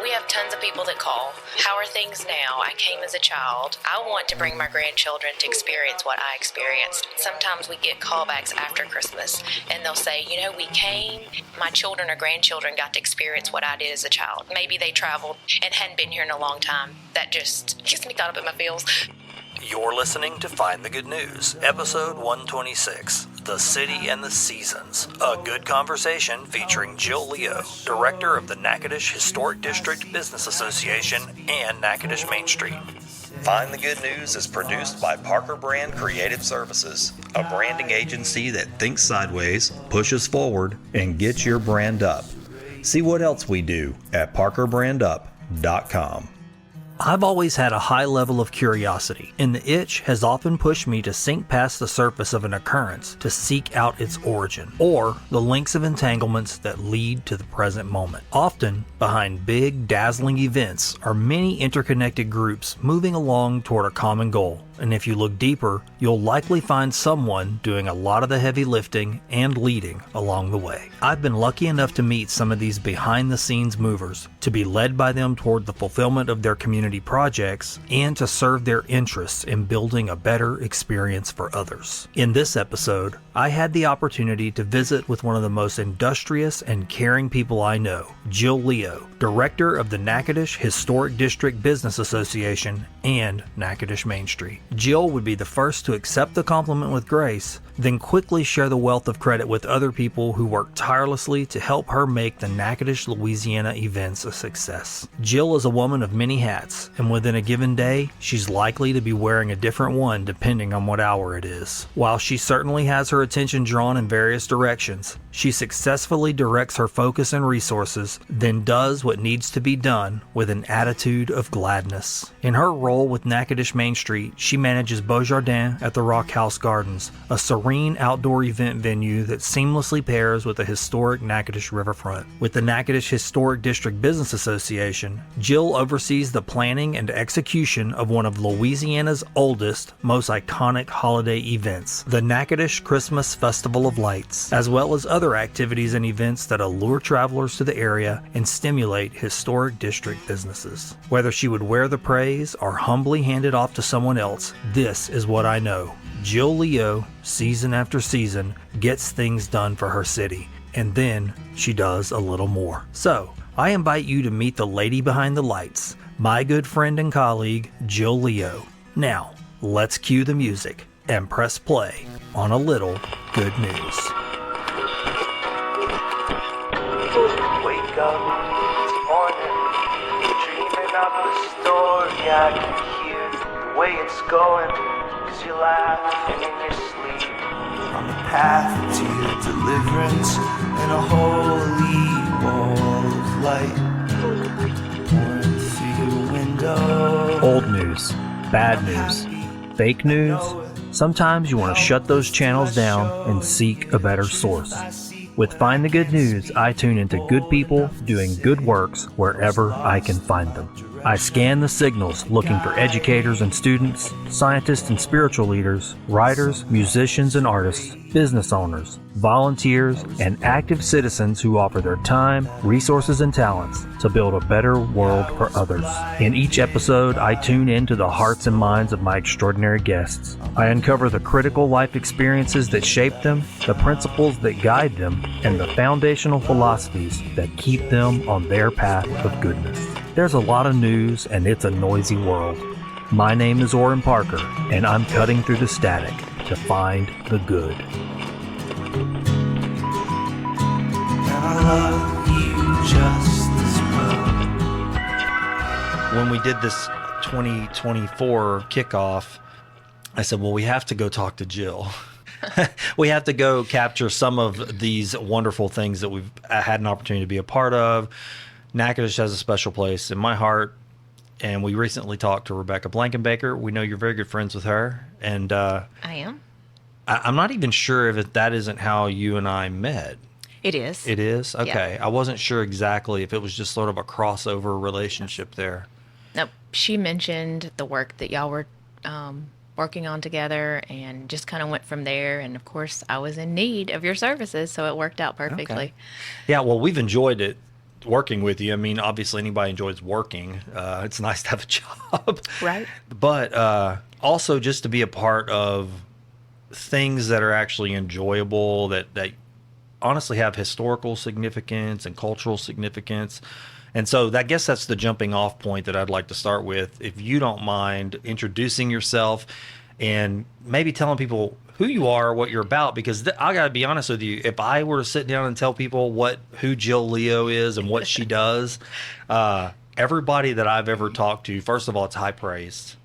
We have tons of people that call. How are things now? I came as a child. I want to bring my grandchildren to experience what I experienced. Sometimes we get callbacks after Christmas, and they'll say, you know, we came, my children or grandchildren got to experience what I did as a child. Maybe they traveled and hadn't been here in a long time. That just gets me caught up in my feels. You're listening to Find the Good News, episode 126, The City and the Seasons, a good conversation featuring Jill Leo, director of the Natchitoches Historic District Business Association and Natchitoches Main Street. Find the Good News is produced by Parker Brand Creative Services, a branding agency that thinks sideways, pushes forward, and gets your brand up. See what else we do at parkerbrandup.com. I've always had a high level of curiosity, and the itch has often pushed me to sink past the surface of an occurrence to seek out its origin, or the links of entanglements that lead to the present moment. Often, behind big, dazzling events are many interconnected groups moving along toward a common goal, and if you look deeper, you'll likely find someone doing a lot of the heavy lifting and leading along the way. I've been lucky enough to meet some of these behind-the-scenes movers, to be led by them toward the fulfillment of their community projects, and to serve their interests in building a better experience for others. In this episode, I had the opportunity to visit with one of the most industrious and caring people I know, Jill Leo, director of the Natchitoches Historic District Business Association and Natchitoches Main Street. Jill would be the first to accept the compliment with grace, then quickly share the wealth of credit with other people who work tirelessly to help her make the Natchitoches, Louisiana events a success. Jill is a woman of many hats, and within a given day, she's likely to be wearing a different one depending on what hour it is. While she certainly has her attention drawn in various directions, she successfully directs her focus and resources, then does what needs to be done with an attitude of gladness. In her role with Natchitoches Main Street, she manages Beau Jardin at the Rock House Gardens, a serene outdoor event venue that seamlessly pairs with the historic Natchitoches riverfront. With the Natchitoches Historic District Business Association, Jill oversees the planning and execution of one of Louisiana's oldest, most iconic holiday events, the Natchitoches Christmas Festival of Lights, as well as other activities and events that allure travelers to the area and stimulate historic district businesses. Whether she would wear the praise or humbly hand it off to someone else, this is what I know. Jill Leo, season after season, gets things done for her city, and then she does a little more. So, I invite you to meet the lady behind the lights, my good friend and colleague, Jill Leo. Now, let's cue the music and press play on a little good news. Wake up, it's morning, dreaming up a story. I can hear the way it's going, 'cause you're laughing in your sleep. On the path to your deliverance, in a holy wall of light, pouring through your window. Old news, bad news, fake news. Sometimes you want to shut those channels down and seek a better source. With Find the Good News, I tune into good people doing good works wherever I can find them. I scan the signals looking for educators and students, scientists and spiritual leaders, writers, musicians and artists, business owners, volunteers, and active citizens who offer their time, resources, and talents to build a better world for others. In each episode, I tune into the hearts and minds of my extraordinary guests. I uncover the critical life experiences that shape them, the principles that guide them, and the foundational philosophies that keep them on their path of goodness. There's a lot of news, and it's a noisy world. My name is Oran Parker, and I'm cutting through the static to find the good. And I love you just as well. When we did this 2024 kickoff, I said, well, we have to go talk to Jill. We have to go capture some of these wonderful things that we've had an opportunity to be a part of. Natchitoches has a special place in my heart, and we recently talked to Rebecca Blankenbaker. We know you're very good friends with her, and I am. I'm not even sure if that isn't how you and I met. It is. It is? Okay. Yeah. I wasn't sure exactly if it was just sort of a crossover relationship there. Nope. She mentioned the work that y'all were working on together, and just kind of went from there. And of course, I was in need of your services, so it worked out perfectly. Okay. Yeah, well, we've enjoyed it. working with you. I mean, obviously anybody enjoys working. It's nice to have a job. Right. But also just to be a part of things that are actually enjoyable, that honestly have historical significance and cultural significance. And so I guess that's the jumping off point that I'd like to start with. If you don't mind introducing yourself and maybe telling people who you are, what you're about, because I got to be honest with you. If I were to sit down and tell people who Jill Leo is and what she does, everybody that I've ever talked to, first of all, it's high praised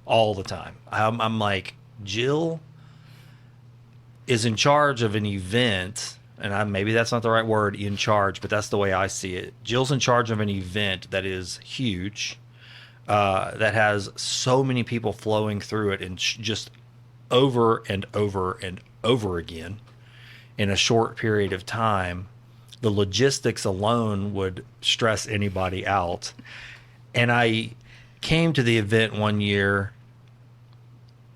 all the time. I'm like, Jill is in charge of an event, and maybe that's not the right word, in charge, but that's the way I see it. Jill's in charge of an event that is huge, that has so many people flowing through it, and just over and over and over again in a short period of time. The logistics alone would stress anybody out. And I came to the event one year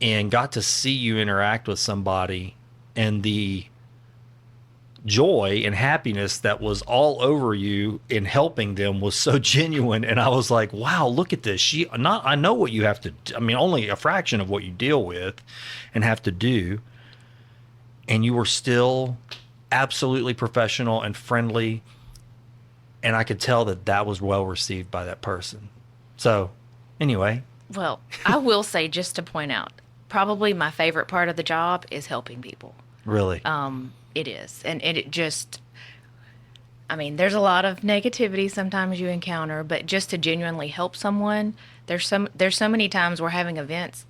and got to see you interact with somebody, and the joy and happiness that was all over you in helping them was so genuine. And I was like, wow, look at this. I know what you have to do. I mean, only a fraction of what you deal with and have to do. And you were still absolutely professional and friendly. And I could tell that was well received by that person. So anyway. Well, I will say, just to point out, probably my favorite part of the job is helping people. Really? It is. And it just, I mean, there's a lot of negativity sometimes you encounter, but just to genuinely help someone, there's so many times we're having events.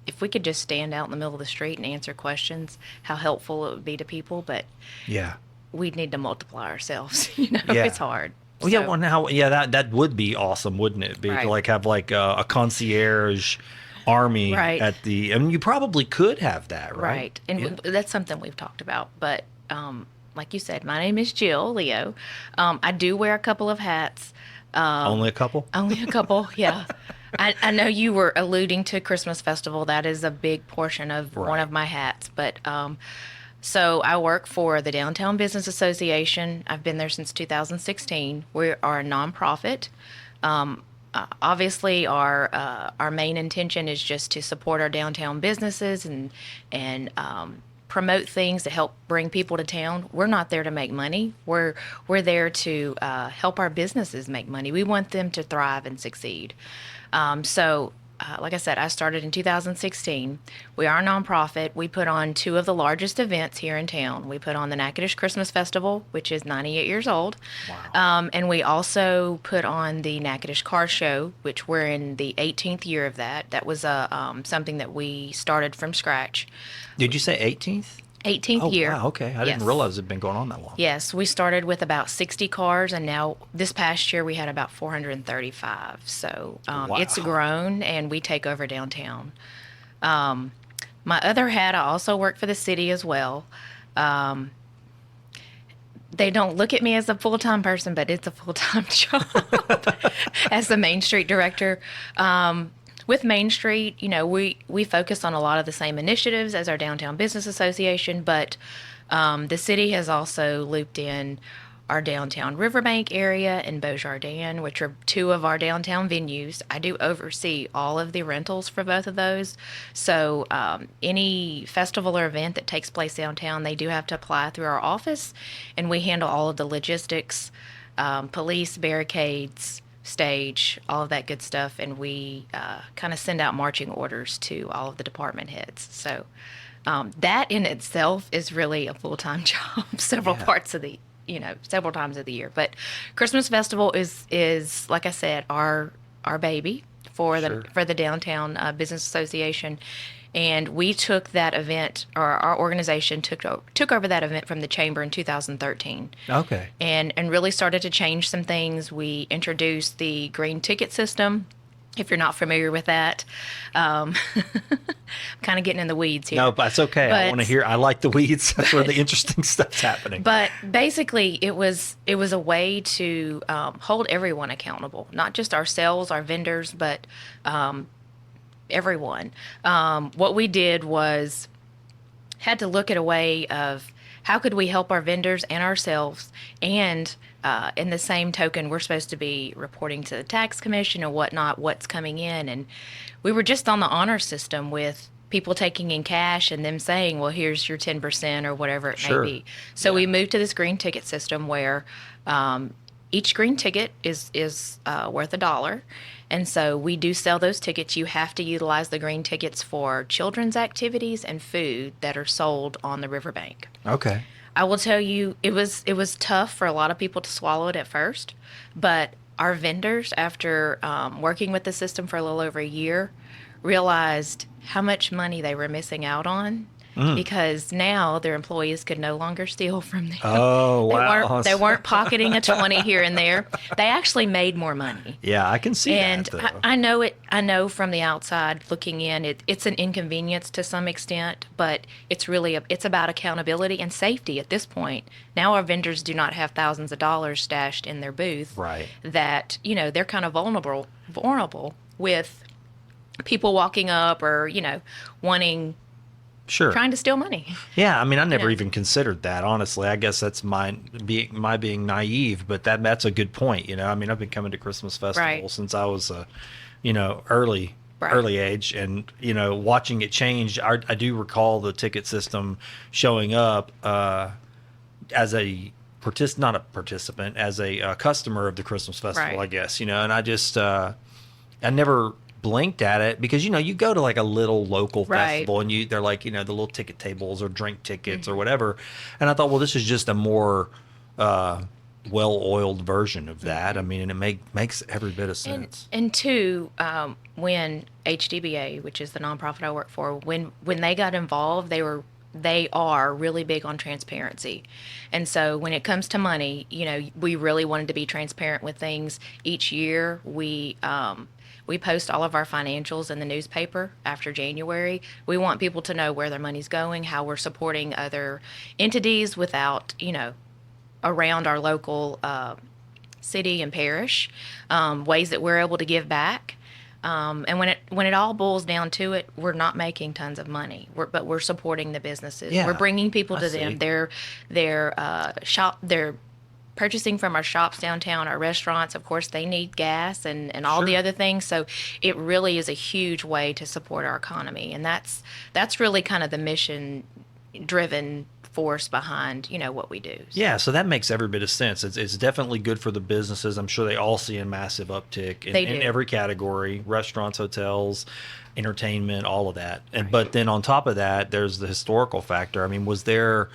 If we could just stand out in the middle of the street and answer questions, how helpful it would be to people. But yeah, we'd need to multiply ourselves. Yeah. It's hard. Well, yeah. Well, now, that would be awesome, wouldn't it? Be to have a concierge army at the. I mean, you probably could have that, right? Right, and that's something we've talked about. But like you said, my name is Jill Leo. I do wear a couple of hats. Only a couple? Only a couple, yeah. I know you were alluding to Christmas Festival. That is a big portion of one of my hats. But so I work for the Downtown Business Association. I've been there since 2016. We are a nonprofit. Obviously, our main intention is just to support our downtown businesses and promote things to help bring people to town. We're not there to make money. We're there to help our businesses make money. We want them to thrive and succeed. So, like I said, I started in 2016. We are a nonprofit. We put on two of the largest events here in town. We put on the Natchitoches Christmas Festival, which is 98 years old. Wow. And we also put on the Natchitoches Car Show, which we're in the 18th year of that. That was something that we started from scratch. Did you say 18th? 18th year. Wow, okay. I didn't realize it had been going on that long. Yes, we started with about 60 cars, and now this past year we had about 435. So it's grown, and we take over downtown. My other hat, I also work for the city as well. They don't look at me as a full-time person, but it's a full-time job as the Main Street director. With Main Street, we focus on a lot of the same initiatives as our Downtown Business Association, but the city has also looped in our downtown Riverbank area and Beaujardin, which are two of our downtown venues. I do oversee all of the rentals for both of those. So any festival or event that takes place downtown, they do have to apply through our office, and we handle all of the logistics, police, barricades, stage, all of that good stuff, and we kind of send out marching orders to all of the department heads. So that in itself is really a full-time job, several times of the year. But Christmas Festival is like I said, our baby for the Downtown Business Association. And we took that event, or our organization took over that event from the chamber in 2013. Okay. And really started to change some things. We introduced the green ticket system. If you're not familiar with that, kind of getting in the weeds here. No, but that's okay. I want to hear. I like the weeds. That's where the interesting stuff's happening. But basically, it was a way to hold everyone accountable, not just ourselves, our vendors, but everyone. What we did was had to look at a way of how could we help our vendors and ourselves? And in the same token, we're supposed to be reporting to the tax commission and whatnot, what's coming in. And we were just on the honor system with people taking in cash and them saying, well, here's your 10% or whatever it may be. So we moved to this green ticket system where each green ticket is worth $1. And so we do sell those tickets. You have to utilize the green tickets for children's activities and food that are sold on the riverbank. Okay. I will tell you, it was tough for a lot of people to swallow it at first, but our vendors, after working with the system for a little over a year, realized how much money they were missing out on because now their employees could no longer steal from them. Oh, wow. They weren't pocketing a 20 here and there. They actually made more money. Yeah, I can see and that, though. I know it. I know from the outside looking in, it's an inconvenience to some extent, but it's really it's about accountability and safety at this point. Now our vendors do not have thousands of dollars stashed in their booth. Right. That they're kind of vulnerable with people walking up or wanting. Sure. Trying to steal money. Yeah, I mean, I never even considered that, honestly. I guess that's my being naive, but that's a good point, I mean, I've been coming to Christmas Festival since I was, early age, and, watching it change. I do recall the ticket system showing up as a not a participant, as a customer of the Christmas Festival, I guess, and I just, I never blinked at it because you go to like a little local festival and they're like the little ticket tables or drink tickets or whatever, and I thought, well, this is just a more well-oiled version of that. I mean, and it makes every bit of sense. And two, when HDBA, which is the nonprofit I work for, when they got involved, they are really big on transparency. And so when it comes to money, we really wanted to be transparent with things. Each year we post all of our financials in the newspaper after January. We want people to know where their money's going, how we're supporting other entities without, around our local city and parish, ways that we're able to give back. And when it all boils down to it, we're not making tons of money, but we're supporting the businesses. Yeah, we're bringing people to them. They're purchasing from our shops downtown, our restaurants. Of course, they need gas and all the other things. So it really is a huge way to support our economy. And that's really kind of the mission-driven force behind, what we do. So. Yeah, so that makes every bit of sense. It's definitely good for the businesses. I'm sure they all see a massive uptick in every category, restaurants, hotels, entertainment, all of that. But then on top of that, there's the historical factor. I mean, was there...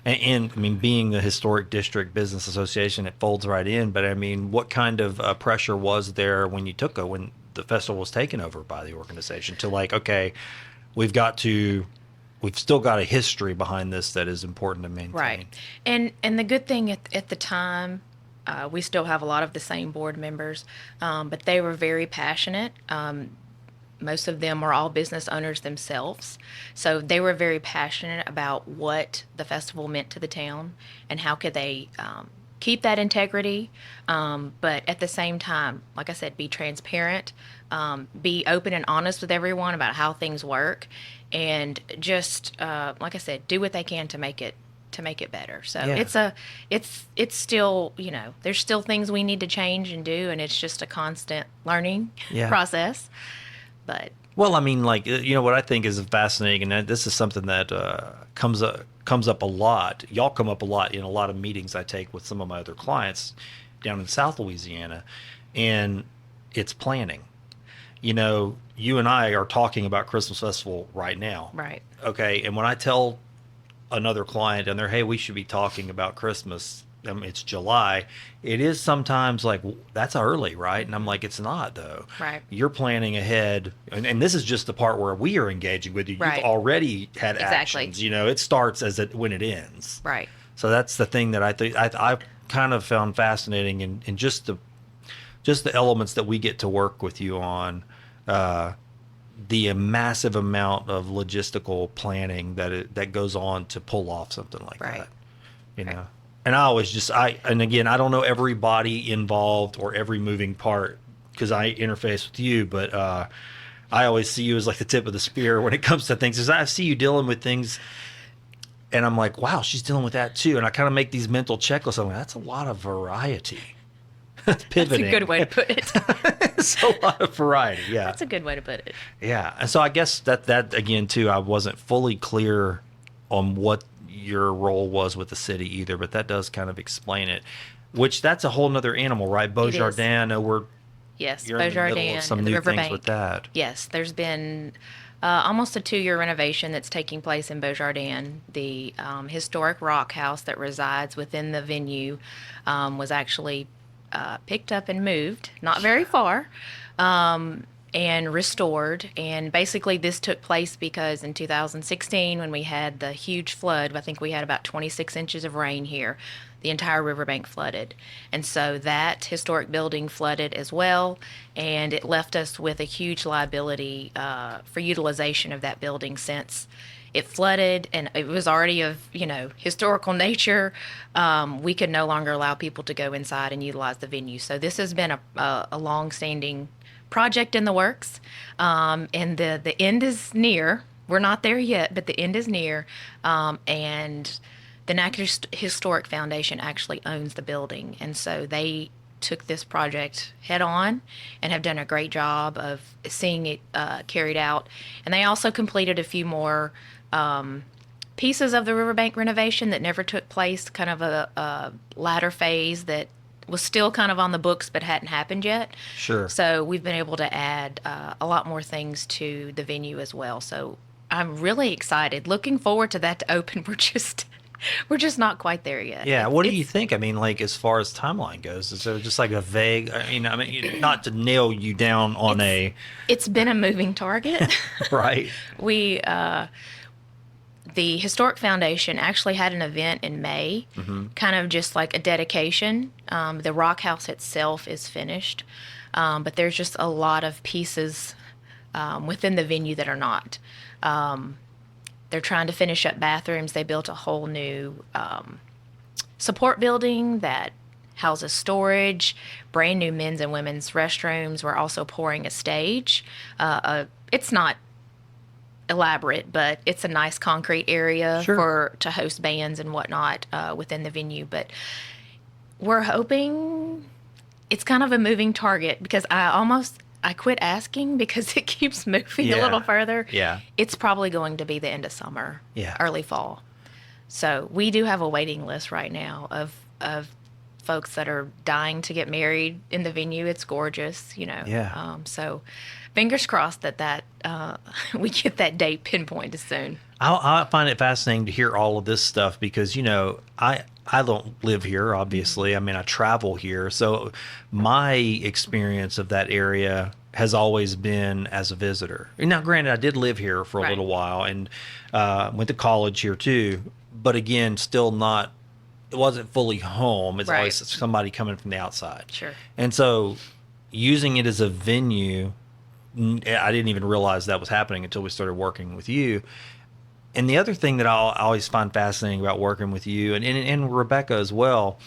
And I mean, being the Historic District Business Association, it folds right in. But I mean, what kind of pressure was there when the festival was taken over by the organization to like, okay, we've still got a history behind this that is important to maintain. Right. And the good thing at the time, we still have a lot of the same board members, but they were very passionate. Most of them are all business owners themselves. So they were very passionate about what the festival meant to the town and how could they keep that integrity, but at the same time, like I said, be transparent, be open and honest with everyone about how things work, and just, like I said, do what they can to make it better. So it's still, there's still things we need to change and do, and it's just a constant learning process. But well, I mean, like, what I think is fascinating, and this is something that comes up a lot. Y'all come up a lot in a lot of meetings I take with some of my other clients down in South Louisiana, and it's planning. You and I are talking about Christmas Festival right now. Right. Okay, and when I tell another client and they're, hey, we should be talking about Christmas, it's July, it is sometimes like, that's early, right? And I'm like, it's not, though. Right. You're planning ahead, and this is just the part where we are engaging with you. You've already had actions. It starts when it ends. Right. So that's the thing that I think I kind of found fascinating, in just the elements that we get to work with you on, the massive amount of logistical planning that goes on to pull off something like that. You know. And I always and again, I don't know everybody involved or every moving part because I interface with you, but I always see you as like the tip of the spear when it comes to things. Because I see you dealing with things And I'm like, wow, she's dealing with that too. And I kind of make these mental checklists. I'm like, that's a lot of variety. Pivoting. That's a good way to put it. It's a lot of variety. Yeah. That's a good way to put it. Yeah. And so I guess that again, too, I wasn't fully clear on what your role was with the city either, but that does kind of explain it, which that's a whole nother animal, right? Beaujardin, yes, you're in the middle of some new things with that. Yes, there's been almost a 2-year renovation that's taking place in Beaujardin. The historic rock house that resides within the venue was actually picked up and moved, not very far, and restored. And basically this took place because in 2016, when we had the huge flood, I think we had about 26 inches of rain here, the entire riverbank flooded. And so that historic building flooded as well, and it left us with a huge liability for utilization of that building since it flooded, and it was already of, historical nature. We could no longer allow people to go inside and utilize the venue. So this has been a long-standing project in the works, and the end is near. We're not there yet, but the end is near, and the Natchitoches Historic Foundation actually owns the building, and so they took this project head on and have done a great job of seeing it carried out. And they also completed a few more pieces of the riverbank renovation that never took place, kind of a latter phase that was still kind of on the books but hadn't happened yet. Sure. So we've been able to add a lot more things to the venue as well. So I'm really excited. Looking forward to that to open. We're just not quite there yet. Yeah. What do you think? I mean, like, as far as timeline goes, is there just like a vague, I mean, not to nail you down on it's been a moving target. Right. The Historic Foundation actually had an event in May, kind of just like a dedication. The rock house itself is finished, but there's just a lot of pieces within the venue that are not. They're trying to finish up bathrooms. They built a whole new support building that houses storage, brand new men's and women's restrooms. We're also pouring a stage. It's not elaborate, but it's a nice concrete area to host bands and whatnot within the venue. But we're hoping it's kind of a moving target because I quit asking because it keeps moving a little further. Yeah. It's probably going to be the end of summer, early fall. So we do have a waiting list right now of folks that are dying to get married in the venue. It's gorgeous, Yeah. So fingers crossed that we get that date pinpointed soon. I find it fascinating to hear all of this stuff because, I don't live here, obviously. I mean, I travel here. So my experience of that area has always been as a visitor. Now, granted, I did live here for a little while and went to college here too. But again, still not, it wasn't fully home. It's always somebody coming from the outside. Sure. And so using it as a venue, I didn't even realize that was happening until we started working with you. And the other thing that I always find fascinating about working with you and Rebecca as well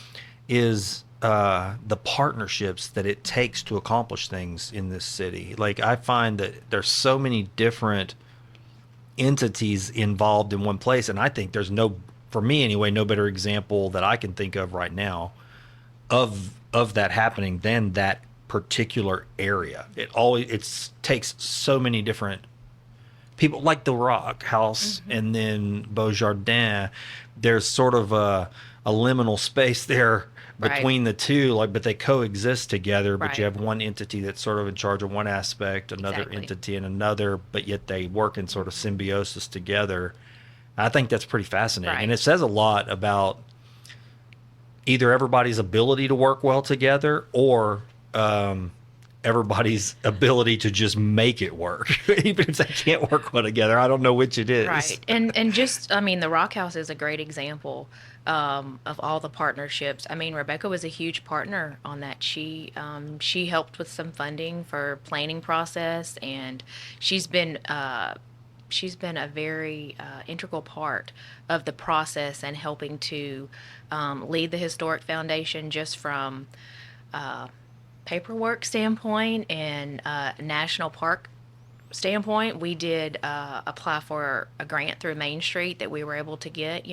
is the partnerships that it takes to accomplish things in this city. Like, I find that there's so many different entities involved in one place, and I think there's for me anyway, no better example that I can think of right now of that happening than that particular area. It takes so many different people, like the Rock House and then Beaujardin. There's sort of a liminal space there between the two, but they coexist together. But you have one entity that's sort of in charge of one aspect, another entity in another, but yet they work in sort of symbiosis together. I think that's pretty fascinating, and it says a lot about either everybody's ability to work well together or everybody's ability to just make it work, even if they can't work well together. I don't know which it is. Right. And just, I mean, the Rock House is a great example of all the partnerships. I mean, Rebecca was a huge partner on that. She helped with some funding for planning process, and she's been a very integral part of the process and helping to lead the Historic Foundation just from paperwork standpoint and national park standpoint, we did apply for a grant through Main Street that we were able to get.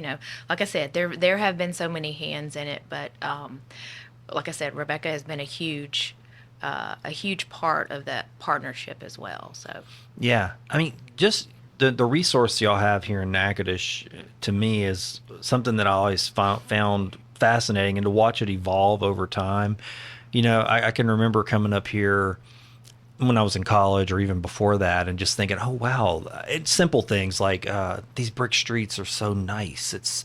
Like I said, there have been so many hands in it, but like I said, Rebecca has been a huge part of that partnership as well. So yeah, I mean, just the resource y'all have here in Natchitoches to me is something that I always found fascinating, and to watch it evolve over time. I can remember coming up here when I was in college or even before that and just thinking, oh, wow, it's simple things like these brick streets are so nice. It's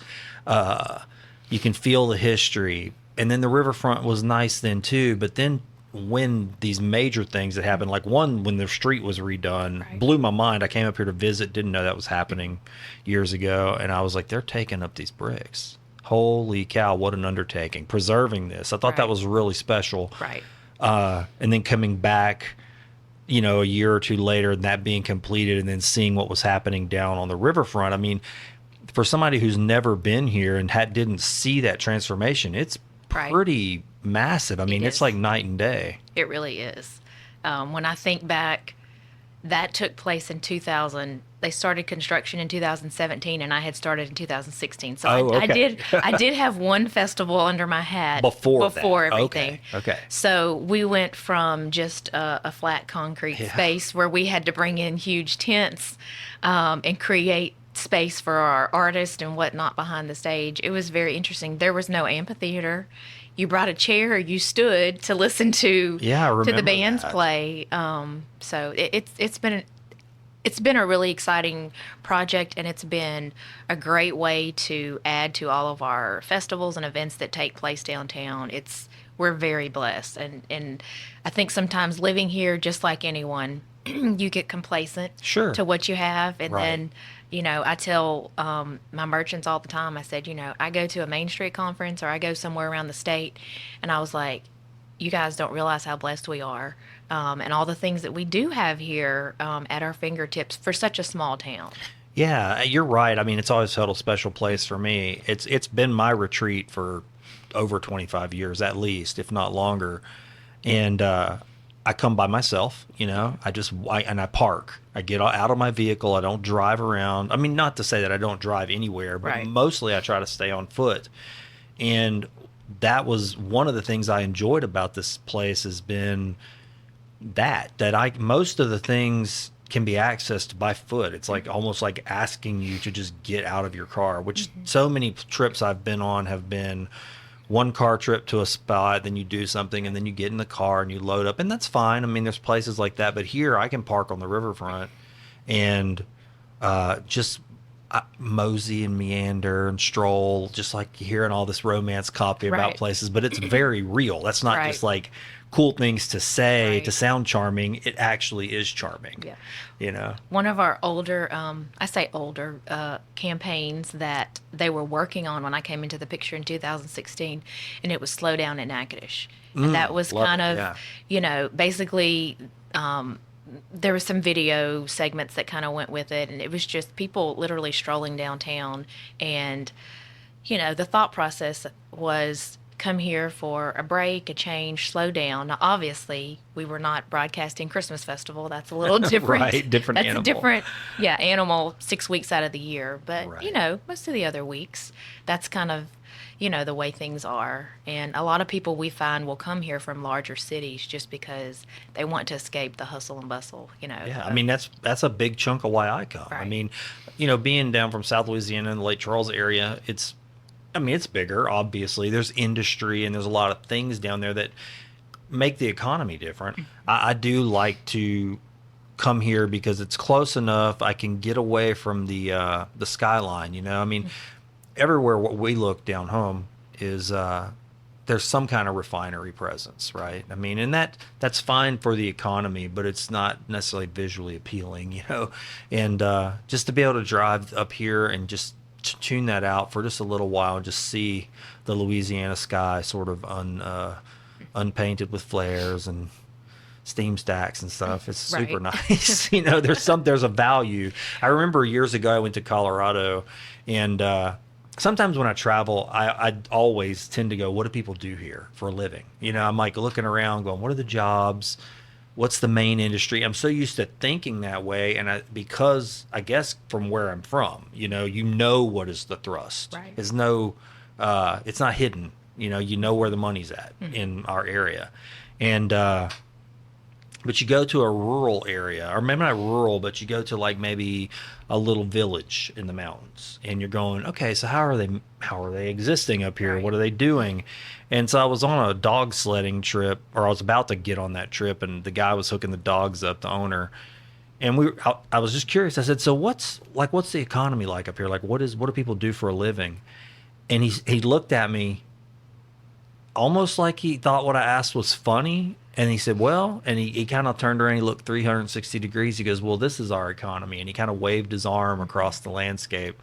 you can feel the history. And then the riverfront was nice then too. But then when these major things that happened, like one, when the street was redone, right, blew my mind. I came up here to visit, didn't know that was happening years ago. And I was like, they're taking up these bricks. Holy cow, what an undertaking, preserving this. I thought right, that was really special. Right. And then coming back, a year or two later, and that being completed, and then seeing what was happening down on the riverfront. I mean, for somebody who's never been here and didn't see that transformation, it's pretty massive. I mean, it's like night and day. It really is. When I think back, that took place in 2000. They started construction in 2017, and I had started in 2016. So I did have one festival under my hat before everything. Okay. So we went from just a flat concrete space where we had to bring in huge tents and create space for our artists and whatnot behind the stage. It was very interesting. There was no amphitheater. You brought a chair, or you stood to listen to the bands play. So it's been a really exciting project, and it's been a great way to add to all of our festivals and events that take place downtown. We're very blessed, and I think sometimes living here, just like anyone, you get complacent to what you have, and then I tell my merchants all the time, I said, I go to a Main Street conference or I go somewhere around the state, and I was like, you guys don't realize how blessed we are, and all the things that we do have here at our fingertips for such a small town. Yeah, you're right. I mean, it's always held a special place for me. It's been my retreat for over 25 years at least, if not longer. And I come by myself, I park. I get out of my vehicle. I don't drive around. I mean, not to say that I don't drive anywhere, but mostly I try to stay on foot. And that was one of the things I enjoyed about this place, has been most of the things can be accessed by foot. It's like almost like asking you to just get out of your car, which so many trips I've been on have been one car trip to a spot, then you do something, and then you get in the car and you load up, and that's fine. I mean, there's places like that, but here I can park on the riverfront and just mosey and meander and stroll, just like hearing all this romance copy about places, but it's very real. That's not just like cool things to say to sound charming. It actually is charming. One of our older campaigns that they were working on when I came into the picture in 2016, and it was Slow Down in Natchitoches, and that was kind of basically there was some video segments that kind of went with it, and it was just people literally strolling downtown, and the thought process was, come here for a break, a change, slow down. Now, obviously, we were not broadcasting Christmas Festival. That's a little different. Different That's animal. a different, animal 6 weeks out of the year. But, most of the other weeks, that's kind of, the way things are. And a lot of people we find will come here from larger cities just because they want to escape the hustle and bustle, Yeah, I mean, that's a big chunk of why I come. I mean, being down from South Louisiana in the Lake Charles area, it's bigger, obviously. There's industry and there's a lot of things down there that make the economy different. I do like to come here because it's close enough. I can get away from the skyline, I mean, everywhere we look down home is there's some kind of refinery presence, right? I mean, and that's fine for the economy, but it's not necessarily visually appealing, And just to be able to drive up here and just tune that out for just a little while and just see the Louisiana sky sort of unpainted with flares and steam stacks and stuff. It's super nice. There's a value. I remember years ago I went to Colorado, and sometimes when I travel, I always tend to go, what do people do here for a living? I'm like looking around going, what are the jobs? what's the main industry? I'm so used to thinking that way, and because I guess from where I'm from, you know what is the thrust. Right. It's not hidden. You know where the money's at in our area, and but you go to a rural area, or maybe not rural, but you go to like maybe a little village in the mountains, and you're going, okay, so how are they existing up here? Right. What are they doing? And so I was on a dog sledding trip, or I was about to get on that trip, and the guy was hooking the dogs up, the owner. And I was just curious. I said, so what's the economy like up here? Like, what do people do for a living? And he looked at me almost like he thought what I asked was funny. And he said, well, and he kind of turned around, he looked 360 degrees. He goes, well, this is our economy. And he kind of waved his arm across the landscape.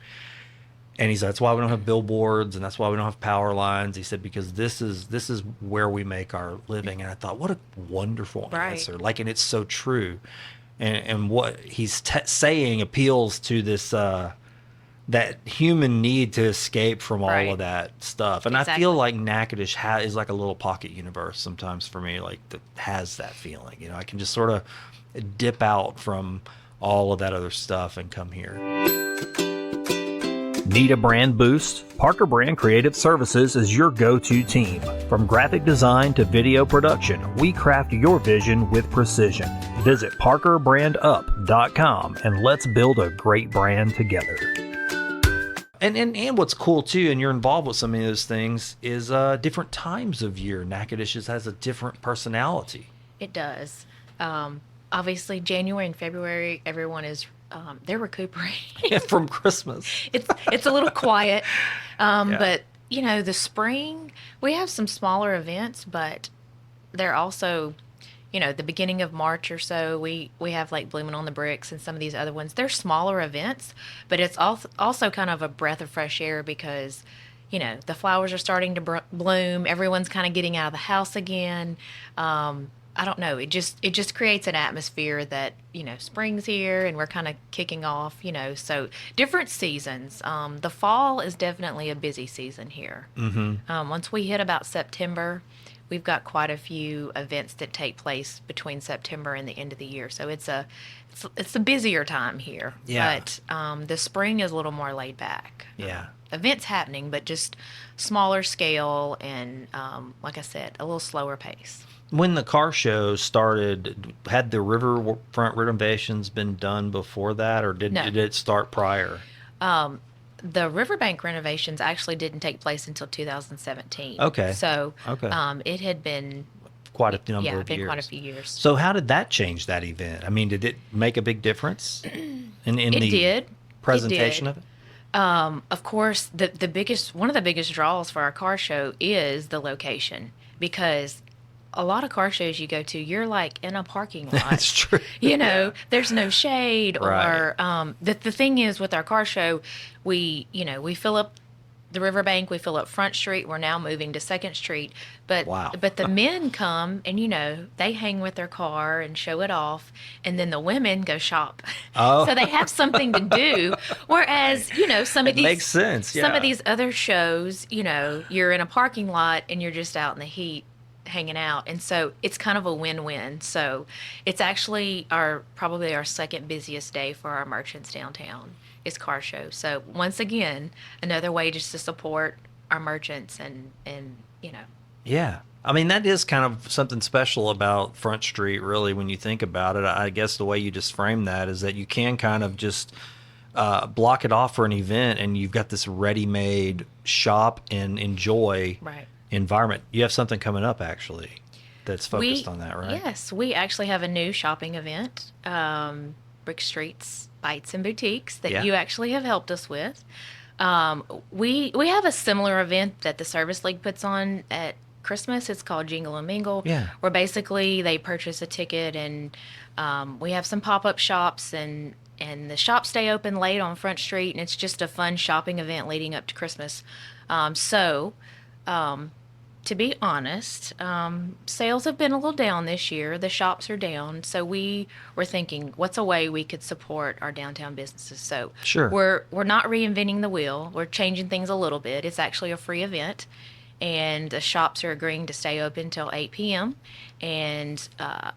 And he said, that's why we don't have billboards, and that's why we don't have power lines. He said, because this is where we make our living. And I thought, what a wonderful answer. Like, and it's so true. And what he's saying appeals to this, that human need to escape from all of that stuff. And I feel like Natchitoches is like a little pocket universe sometimes for me, like that has that feeling. I can just sort of dip out from all of that other stuff and come here. Need a brand boost? Parker Brand Creative Services is your go-to team. From graphic design to video production, we craft your vision with precision. Visit parkerbrandup.com and let's build a great brand together. And what's cool too, and you're involved with some of those things, is different times of year. Natchitoches has a different personality. It does. Obviously, January and February, everyone is they're recuperating from Christmas. It's a little quiet, but the spring we have some smaller events, but they're also. The beginning of March or so, we have like Blooming on the Bricks and some of these other ones. They're smaller events, but it's also kind of a breath of fresh air because, the flowers are starting to bloom. Everyone's kind of getting out of the house again. I don't know. It just creates an atmosphere that, spring's here and we're kind of kicking off, so different seasons. The fall is definitely a busy season here. Mm-hmm. Once we hit about September, we've got quite a few events that take place between September and the end of the year. So it's a busier time here. Yeah. But the spring is a little more laid back. Yeah. Events happening, but just smaller scale and, like I said, a little slower pace. When the car show started, had the riverfront renovations been done before that, or did it start prior? The riverbank renovations actually didn't take place until 2017. Okay. So okay. It had been quite a number of years. quite a few years. So how did that change that event? I mean, did it make a big difference in the presentation of it? Of course, one of the biggest draws for our car show is the location, because a lot of car shows you go to, you're like in a parking lot. That's true. There's no shade, or the thing is with our car show, we fill up the riverbank, we fill up Front Street. We're now moving to Second Street, but the men come and they hang with their car and show it off, and then the women go shop. Oh. So they have something to do. Whereas some of these makes sense. Yeah. Some of these other shows, you're in a parking lot and you're just out in the heat hanging out, and so it's kind of a win-win. So it's actually probably our second busiest day for our merchants downtown is car show. So once again, another way just to support our merchants and Yeah. I mean, that is kind of something special about Front Street, really, when you think about it. I guess the way you just framed that is that you can kind of just block it off for an event, and you've got this ready-made shop and enjoy environment. You have something coming up, actually, that's focused on that, right? Yes, we actually have a new shopping event, Brick Street's Bites and Boutiques, that you actually have helped us with. We have a similar event that the Service League puts on at Christmas. It's called Jingle and Mingle, where basically they purchase a ticket, and we have some pop-up shops, and the shops stay open late on Front Street, and it's just a fun shopping event leading up to Christmas. To be honest, sales have been a little down this year. The shops are down. So we were thinking, what's a way we could support our downtown businesses? So we're not reinventing the wheel. We're changing things a little bit. It's actually a free event. and the shops are agreeing to stay open till 8 p.m. And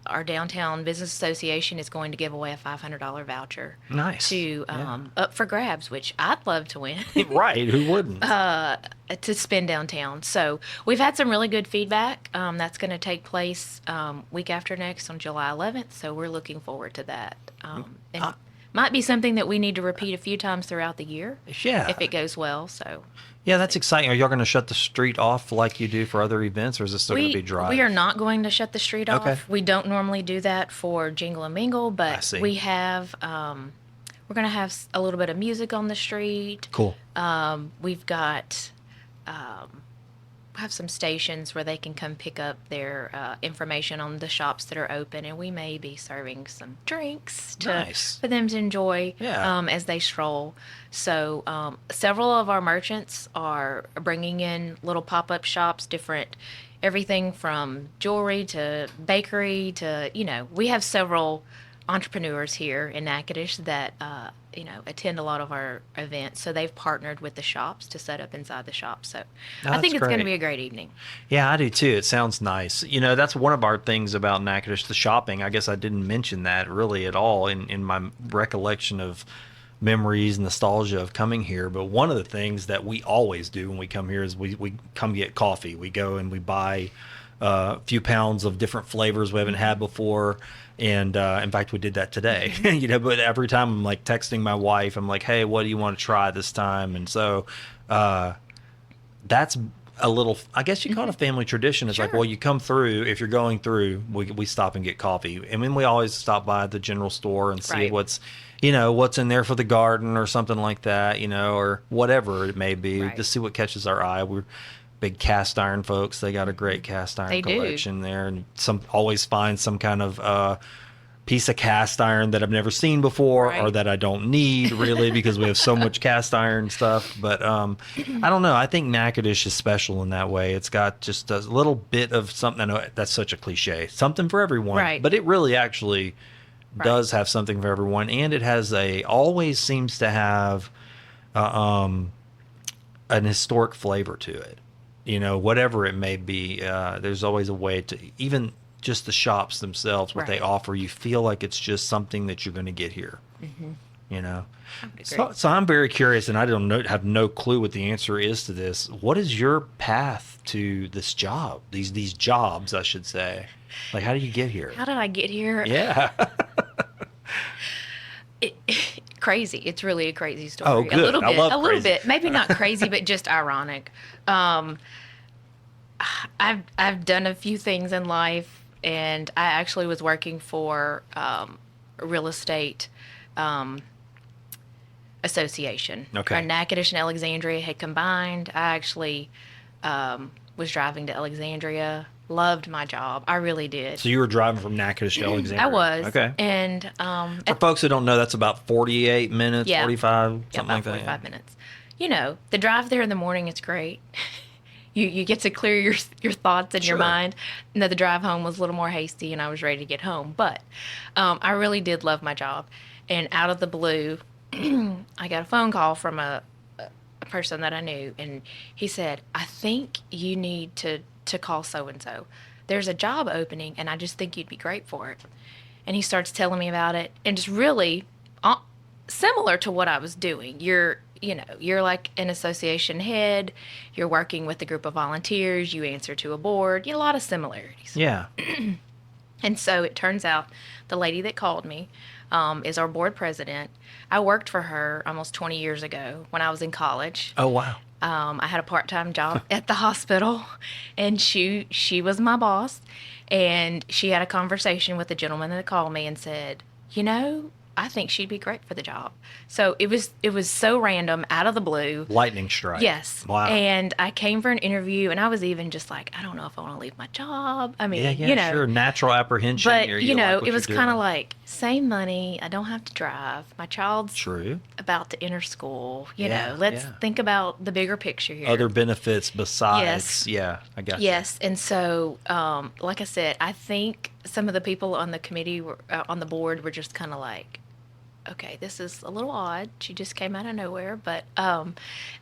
our downtown business association is going to give away a $500 voucher. Nice. To up for grabs, which I'd love to win. Right, who wouldn't? To spend downtown. So we've had some really good feedback. That's going to take place week after next on July 11th. So we're looking forward to that. And might be something that we need to repeat a few times throughout the year. Yeah. If it goes well. So. Yeah, that's exciting. Are y'all going to shut the street off like you do for other events, or is it still going to be dry? We are not going to shut the street off. Okay. We don't normally do that for Jingle and Mingle, but we have. We're going to have a little bit of music on the street. Cool. We've got. Have some stations where they can come pick up their information on the shops that are open, and we may be serving some drinks for them to enjoy as they stroll. So several of our merchants are bringing in little pop-up shops, everything from jewelry to bakery to, we have several entrepreneurs here in Natchitoches that attend a lot of our events, so they've partnered with the shops to set up inside the shop. So I think it's going to be a great evening. Yeah, I do too. It sounds nice. That's one of our things about Natchitoches, the shopping. I guess I didn't mention that really at all in my recollection of memories, nostalgia of coming here. But one of the things that we always do when we come here is we come get coffee. We go and we buy a few pounds of different flavors we haven't had before. And in fact, we did that today. But every time I'm like texting my wife, I'm like, "Hey, what do you want to try this time?" And so that's a little, I guess you call it a family tradition. It's like, well, you come through. If you're going through, we stop and get coffee, and then we always stop by the general store and see what's in there for the garden or something like that, or whatever it may be, to see what catches our eye. We're big cast iron folks. They got a great cast iron collection there, and always find some kind of piece of cast iron that I've never seen before or that I don't need really because we have so much cast iron stuff. But I don't know. I think Natchitoches is special in that way. It's got just a little bit of something. I know that's such a cliche, something for everyone, but it really actually does have something for everyone, and it has always seems to have an historic flavor to it. Whatever it may be, there's always a way to, even just the shops themselves, what they offer, you feel like it's just something that you're going to get here. So I'm very curious, and I have no clue what the answer is to this. What is your path to this job? These jobs, I should say. Like, how did you get here? How did I get here? Yeah. Crazy. It's really a crazy story. Oh, good. A little bit. I love a little crazy. bit. Maybe not crazy, but just ironic. I've done a few things in life, and I actually was working for a real estate association. Okay. Natchitoches and Alexandria had combined. I actually was driving to Alexandria. Loved my job. I really did. So you were driving from Natchitoches to Alexandria? I was. Okay. And for folks who don't know, that's about 48 minutes, 45, something like that. 45 minutes. The drive there in the morning is great. You get to clear your thoughts in your mind. The drive home was a little more hasty, and I was ready to get home. But I really did love my job. And out of the blue, I got a phone call from a person that I knew, and he said, "I think you need to call so-and-so. There's a job opening, and I just think you'd be great for it." And he starts telling me about it, and it's really similar to what I was doing. You're like an association head. You're working with a group of volunteers. You answer to a board. A lot of similarities. Yeah. And so it turns out the lady that called me is our board president. I worked for her almost 20 years ago when I was in college. Oh, wow. I had a part-time job at the hospital, and she was my boss, and she had a conversation with the gentleman that called me and said, I think she'd be great for the job. So it was so random, out of the blue. Lightning strike. Yes. Wow. And I came for an interview, and I was even just like, I don't know if I want to leave my job. I mean, sure. Natural apprehension. But, it was kind of like, same money. I don't have to drive. My child's about to enter school. Let's think about the bigger picture here. Other benefits besides. Yes. Yeah, I got you. Yes. And so, like I said, I think some of the people on the committee, on the board, were just kind of like, okay, this is a little odd. She just came out of nowhere, but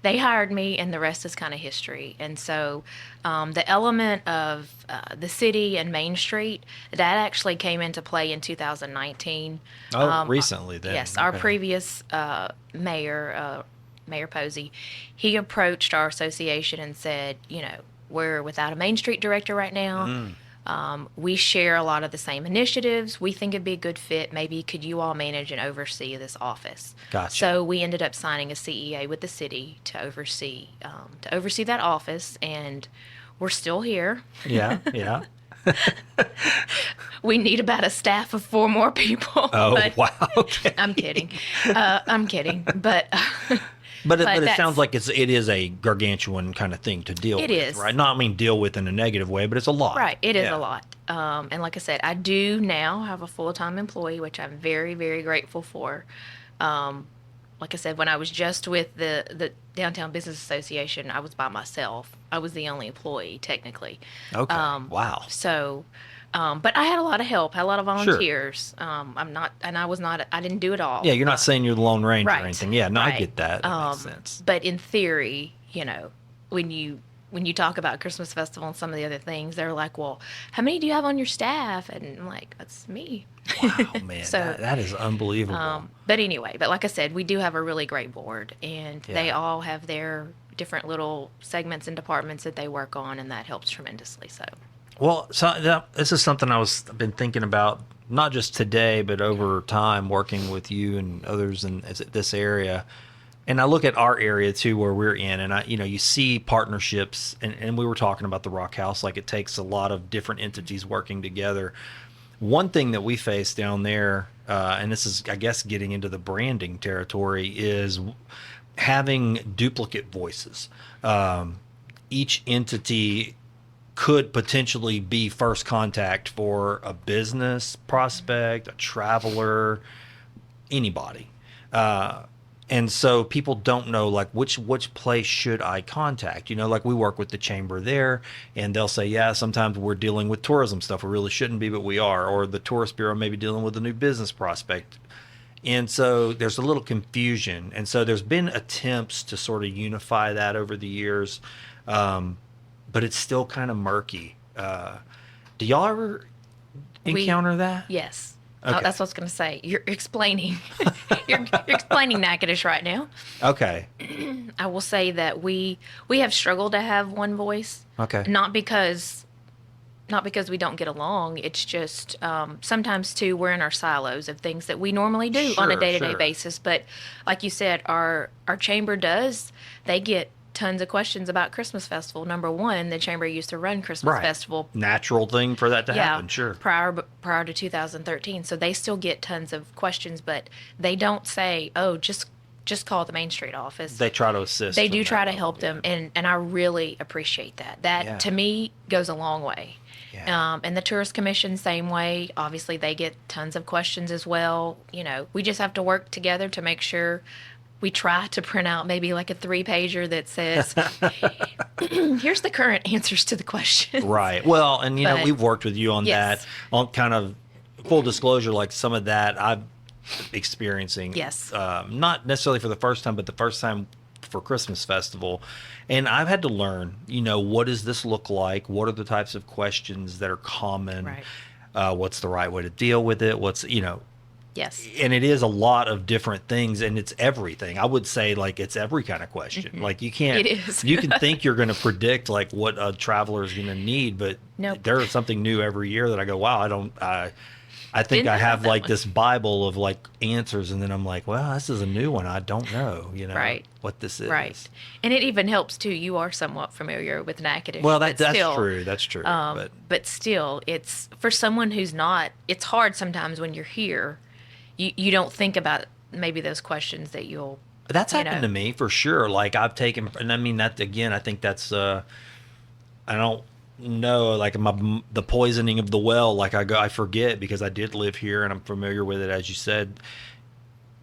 they hired me, and the rest is kind of history. And so the element of the city and Main Street, that actually came into play in 2019. Recently then. Yes, our Okay. previous mayor, Mayor Posey, he approached our association and said, we're without a Main Street director right now. We share a lot of the same initiatives. We think it'd be a good fit. Maybe could you all manage and oversee this office? Gotcha. So we ended up signing a CEA with the city to oversee that office, and we're still here. Yeah, yeah. We need about a staff of 4 more people. Oh, but wow. Okay. I'm kidding. I'm kidding. But But it that's- sounds like it is a gargantuan kind of thing to deal with. It is. Right? Not deal with in a negative way, but it's a lot. Right, it is Yeah. a lot. And like I said, I do now have a full-time employee, which I'm very, very grateful for. Like I said, when I was just with the Downtown Business Association, I was by myself. I was the only employee, technically. Okay. Wow. So, but I had a lot of help, had a lot of volunteers. I didn't do it all. Yeah, you're not saying you're the Lone Ranger Right. or anything. Yeah, no, I Right. get that. That makes sense. But in theory, when you talk about Christmas Festival and some of the other things, they're like, well, how many do you have on your staff? And I'm like, that's me. Wow, man. So, that is unbelievable. But anyway, like I said, we do have a really great board, and they Yeah. all have their different little segments and departments that they work on, and that helps tremendously. So, Well, this is something I've been thinking about, not just today, but over time, working with you and others in this area. And I look at our area too, where we're in, and you see partnerships, and we were talking about the Rock House, like it takes a lot of different entities working together. One thing that we face down there, and this is, I guess, getting into the branding territory, is having duplicate voices. Each entity could potentially be first contact for a business prospect, a traveler, anybody. And so people don't know, like, which place should I contact? Like we work with the chamber there, and they'll say, yeah, sometimes we're dealing with tourism stuff. We really shouldn't be, but we are. Or the tourist bureau may be dealing with a new business prospect. And so there's a little confusion. And so there's been attempts to sort of unify that over the years, but it's still kind of murky. Do y'all ever encounter that? yes. Okay. That's what I was going to say. You're explaining. you're explaining Natchitoches right now. Okay. I will say that we have struggled to have one voice. Okay. Not because we don't get along. It's just sometimes too we're in our silos of things that we normally do on a Sure, day-to-day sure. basis. But like you said, our chamber they get tons of questions about Christmas Festival. Number one, the chamber used to run Christmas Right. Festival. Natural thing for that to happen, sure. Prior to 2013. So they still get tons of questions, but they don't say, oh, just call the Main Street office. They try to assist. They on do that try to level, help them, and I really appreciate that. That, Yeah. to me, goes a long way. Yeah. And the Tourist Commission, same way. Obviously, they get tons of questions as well. We just have to work together to make sure we try to print out maybe like a 3-pager that says, here's the current answers to the question. Right. Well, and But- we've worked with you on Yes. that. On kind of full disclosure, like some of that I'm experiencing. Yes. Not necessarily for the first time, but the first time for Christmas Festival. And I've had to learn, what does this look like? What are the types of questions that are common? Right. What's the right way to deal with it? Yes. And it is a lot of different things, and it's everything. I would say, like, it's every kind of question. Like, you can't. It is. You can think you're going to predict like what a traveler is going to need, but Nope. there's something new every year that I go, wow, I think Didn't I have have that like one. this Bible of like answers, and then I'm like, well, this is a new one. I don't know, Right. what this is. Right. And it even helps, too. You are somewhat familiar with Natchitoches. Well, but that's still, true. That's true. But still, it's for someone who's not, it's hard sometimes when you're here. You don't think about maybe those questions that you'll. That's you happened know. to me for sure. Like I've taken, and I mean that again. I think that's. I don't know, like the poisoning of the well. Like I forget because I did live here and I'm familiar with it, as you said.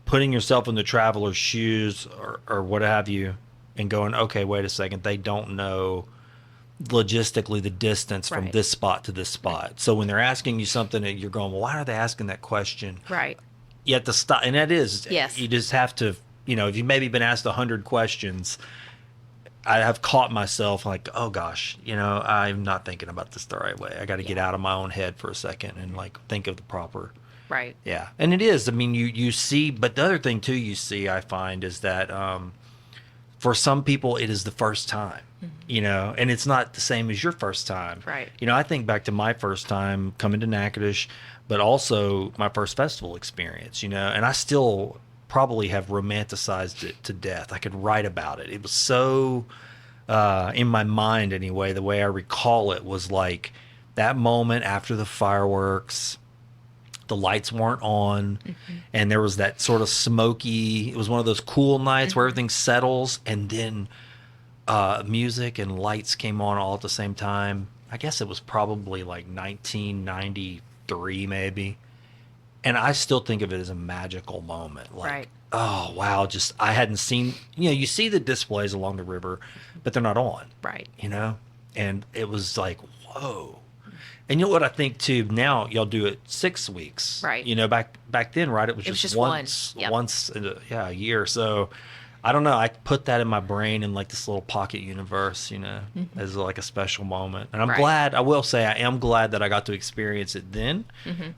Putting yourself in the traveler's shoes or what have you, and going, okay, wait a second, they don't know logistically the distance from Right. this spot to this spot. So when they're asking you something, and you're going, well, why are they asking that question? Right. you have to stop, and that is, Yes. you just have to, if you've maybe been asked 100 questions, I have caught myself like, oh gosh, I'm not thinking about this the right way. I got to get out of my own head for a second and like think of the proper. Right. Yeah. And it is, I mean, you see, but the other thing too, you see, I find is that, for some people it is the first time, and it's not the same as your first time. Right. I think back to my first time coming to Natchitoches, but also my first festival experience, and I still probably have romanticized it to death. I could write about it. It was so, in my mind anyway, the way I recall it was like that moment after the fireworks, the lights weren't on, and there was that sort of smoky, it was one of those cool nights where everything settles, and then music and lights came on all at the same time. I guess it was probably like 1993 maybe. And I still think of it as a magical moment. Like, Right. oh, wow, just I hadn't seen, you see the displays along the river, but they're not on. Right. And it was like, whoa. And you know what I think too, now y'all do it 6 weeks. Right. Back then, right, it was just once, one. Yep. once a year. So I don't know, I put that in my brain in like this little pocket universe, as like a special moment. And I'm Right. glad, I will say, I am glad that I got to experience it then.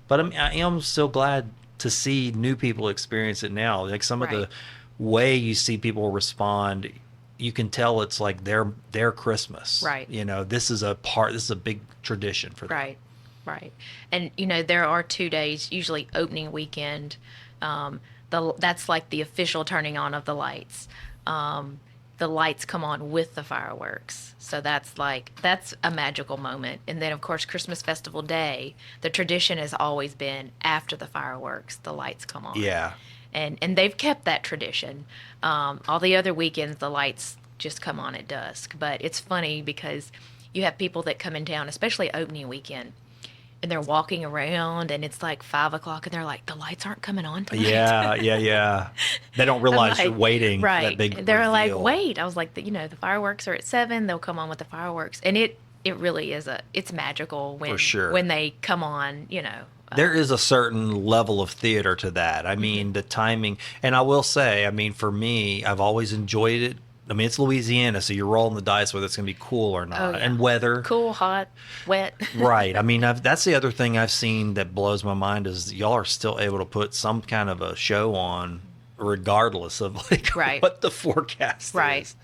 But I am still glad to see new people experience it now. Like some of the Right. way you see people respond, you can tell it's like their Christmas. Right. This is a big tradition for them. Right. Right. And, there are 2 days, usually opening weekend. That's like the official turning on of the lights. The lights come on with the fireworks. So that's a magical moment. And then, of course, Christmas Festival Day, the tradition has always been after the fireworks, the lights come on. Yeah. And they've kept that tradition. All the other weekends, the lights just come on at dusk. But it's funny because you have people that come in town, especially opening weekend, and they're walking around, and it's like 5 o'clock, and they're like, the lights aren't coming on tonight. Yeah. They don't realize I'm you're waiting for right. that big They're reveal. like, wait. I was like, the fireworks are at 7. They'll come on with the fireworks. And it really is it's magical when, For sure. when they come on, There is a certain level of theater to that. I mean, the timing, and I will say, for me, I've always enjoyed it. I mean, it's Louisiana, so you're rolling the dice whether it's going to be cool or not. Oh, yeah. And weather. Cool, hot, wet. Right. That's the other thing I've seen that blows my mind is y'all are still able to put some kind of a show on regardless of like Right. what the forecast Right. is.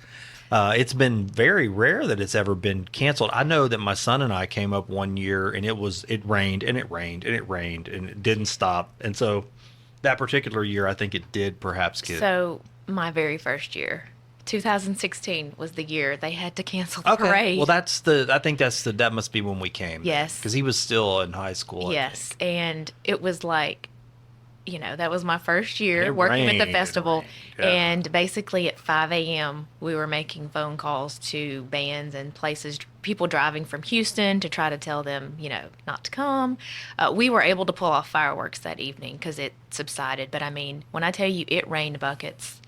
It's been very rare that it's ever been canceled. I know that my son and I came up one year and it rained and it rained and it rained and it didn't stop. And so that particular year, I think it did perhaps get. So my very first year, 2016 was the year they had to cancel the parade. Well, that must be when we came. Yes. Because he was still in high school. Yes, and it was like, that was my first year It working rained, with the festival. it rained, yeah. And basically at 5 a.m., we were making phone calls to bands and places, people driving from Houston to try to tell them, not to come. We were able to pull off fireworks that evening because it subsided. But when I tell you it rained buckets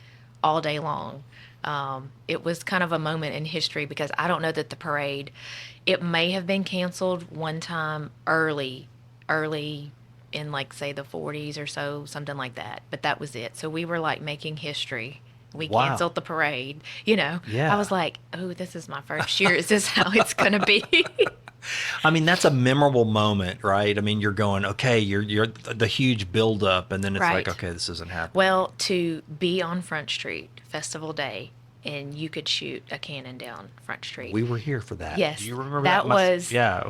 all day long, it was kind of a moment in history because I don't know that the parade, it may have been canceled one time early in like say the 40s or so, something like that. But that was it. So we were like making history. We Wow. canceled the parade, Yeah. I was like, oh, this is my first year. Is this how it's going to be? That's a memorable moment, right? You're going, okay, you're the huge buildup, and then it's Right. like, okay, this isn't happening. Well, to be on Front Street, Festival Day, and you could shoot a cannon down Front Street. We were here for that. Yes, Do you remember that that? was- Yeah.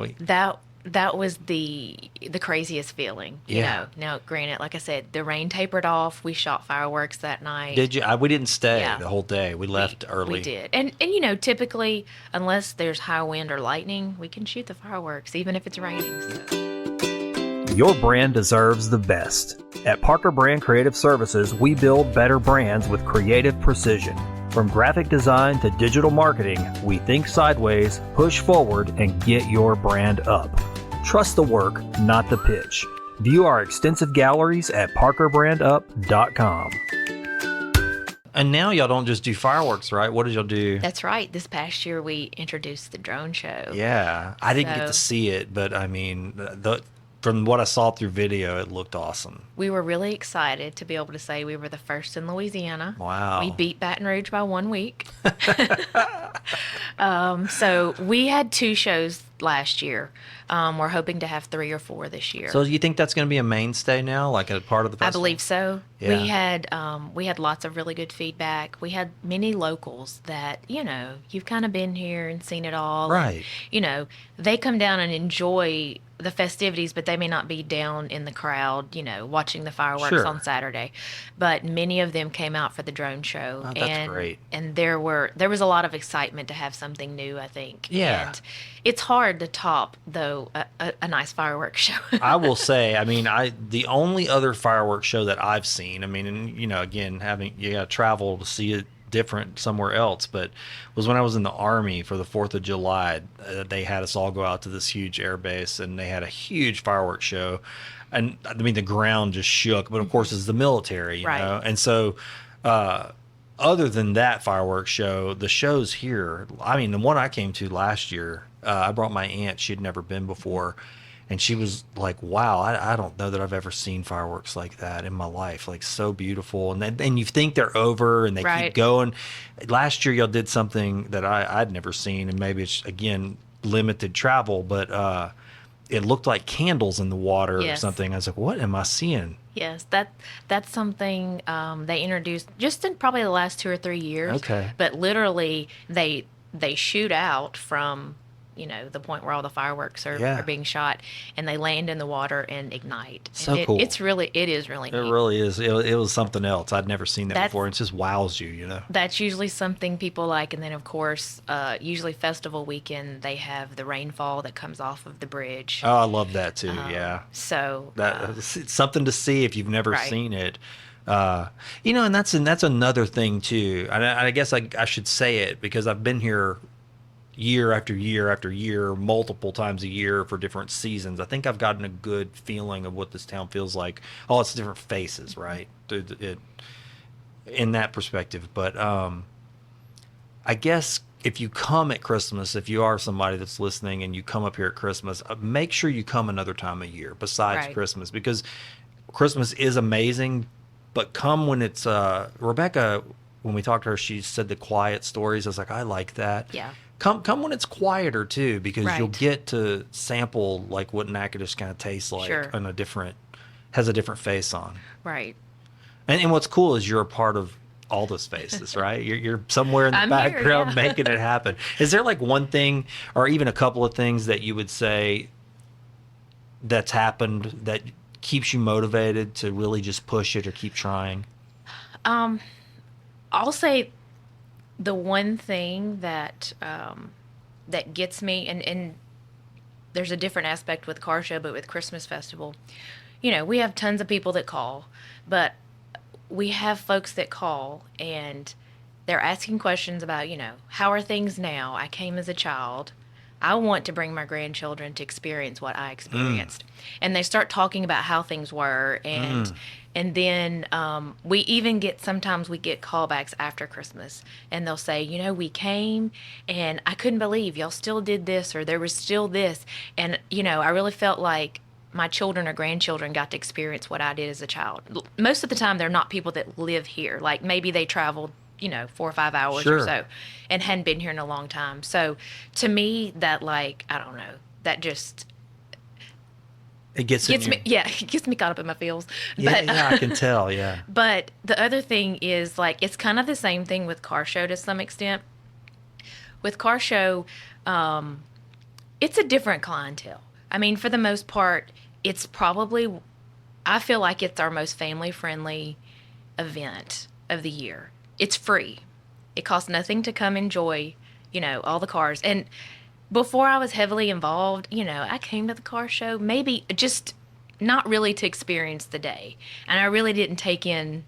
That was the craziest feeling. Yeah. Now, granted, like I said, the rain tapered off. We shot fireworks that night. Did you? We didn't stay Yeah. the whole day. We left early. We did. And typically, unless there's high wind or lightning, we can shoot the fireworks, even if it's raining. So. Your brand deserves the best. At Parker Brand Creative Services, we build better brands with creative precision. From graphic design to digital marketing, we think sideways, push forward, and get your brand up. Trust the work, not the pitch. View our extensive galleries at parkerbrandup.com. And now y'all don't just do fireworks, right? What did y'all do? That's right. This past year, we introduced the drone show. Yeah, I didn't get to So- see it, but from what I saw through video, it looked awesome. We were really excited to be able to say we were the first in Louisiana. Wow. We beat Baton Rouge by 1 week. So we had 2 shows last year. We're hoping to have 3 or 4 this year. So you think that's going to be a mainstay now, like a part of the I festival? believe so. Yeah. We had lots of really good feedback. We had many locals that, you've kind of been here and seen it all. Right. And, they come down and enjoy the festivities, but they may not be down in the crowd, watching the fireworks Sure. on Saturday. But many of them came out for the drone show. Oh, that's great. And there was a lot of excitement to have something new, I think. Yeah. And it's hard to top, though, a nice fireworks show. I will say, the only other fireworks show that I've seen, and again, you got to travel to see it different somewhere else, but was when I was in the Army for the 4th of July. They had us all go out to this huge air base, and they had a huge fireworks show. And the ground just shook, but of course it's the military, you Right. know? And so, other than that fireworks show, the shows here, the one I came to last year, I brought my aunt. She'd never been before. And she was like, wow, I don't know that I've ever seen fireworks like that in my life. Like, so beautiful. And you think they're over and they Right. keep going. Last year, y'all did something that I'd never seen. And maybe it's, again, limited travel. But it looked like candles in the water or Yes. something. I was like, what am I seeing? Yes, that's something they introduced just in probably the last 2 or 3 years. Okay. But literally, they shoot out from the point where all the fireworks are being shot, and they land in the water and ignite. So and cool. It is really It neat. really is. It was something else. I'd never seen that That's- before. It just wows you, That's usually something people like, and then of course, usually festival weekend they have the rainfall that comes off of the bridge. Oh, I love that too. Yeah. So It's something to see if you've never Right. seen it. And that's another thing too. I guess I should say it because I've been here year after year after year, multiple times a year for different seasons. I think I've gotten a good feeling of what this town feels like. Oh, it's different faces, right? In that perspective. But I guess if you come at Christmas, if you are somebody that's listening and you come up here at Christmas, make sure you come another time of year besides Right. Christmas, because Christmas is amazing, but come when it's Rebecca, when we talked to her, she said the quiet stories. I was like, I like that. Yeah. Come when it's quieter too, because you'll Right. get to sample like what Natchitoches kind of tastes like Sure. on has a different face on. right. And what's cool is you're a part of all those faces, right? You're somewhere in the I'm here, background yeah. making it happen. Is there like one thing or even a couple of things that you would say that's happened that keeps you motivated to really just push it or keep trying? I'll say the one thing that that gets me, and there's a different aspect with car show, but with Christmas festival, we have tons of people that call, but we have folks that call and they're asking questions about, how are things now? I came as a child. I want to bring my grandchildren to experience what I experienced. And they start talking about how things were. And then sometimes we get callbacks after Christmas, and they'll say, we came and I couldn't believe y'all still did this, or there was still this. And, I really felt like my children or grandchildren got to experience what I did as a child. Most of the time, they're not people that live here. Like maybe they traveled 4 or 5 hours Sure. or so and hadn't been here in a long time. So to me, that I don't know, that just It gets gets in me, it gets me caught up in my feels. Yeah, But, I can tell. Yeah. but the other thing is it's kind of the same thing with car show to some extent. With car show, it's a different clientele. For the most part, it's probably, I feel like it's our most family friendly event of the year. It's free. It costs nothing to come enjoy, all the cars. And before I was heavily involved, I came to the car show maybe just not really to experience the day. And I really didn't take in,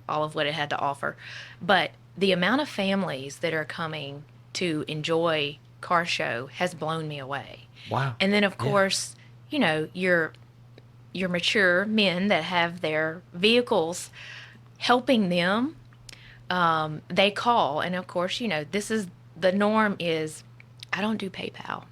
all of what it had to offer. But the amount of families that are coming to enjoy car show has blown me away. Wow. And then, of course, your mature men that have their vehicles helping them, they call. And, of course, this is the norm is, I don't do PayPal.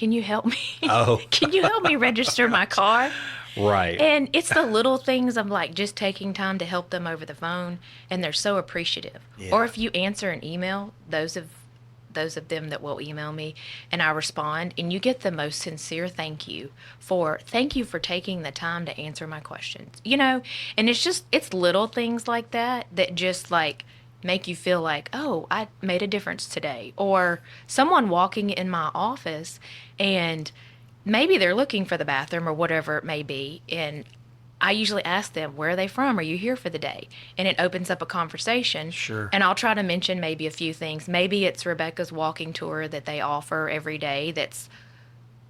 can you help me? Oh. Can you help me register my car? Right. And it's the little things of like just taking time to help them over the phone, and they're so appreciative. Yeah. Or if you answer an email, those of them that will email me and I respond, and you get the most sincere thank you for taking the time to answer my questions. And it's little things like that just like make you feel like, oh, I made a difference today. Or someone walking in my office and maybe they're looking for the bathroom or whatever it may be, and I usually ask them, where are they from? Are you here for the day? And it opens up a conversation. Sure. And I'll try to mention maybe a few things. Maybe it's Rebecca's walking tour that they offer every day that's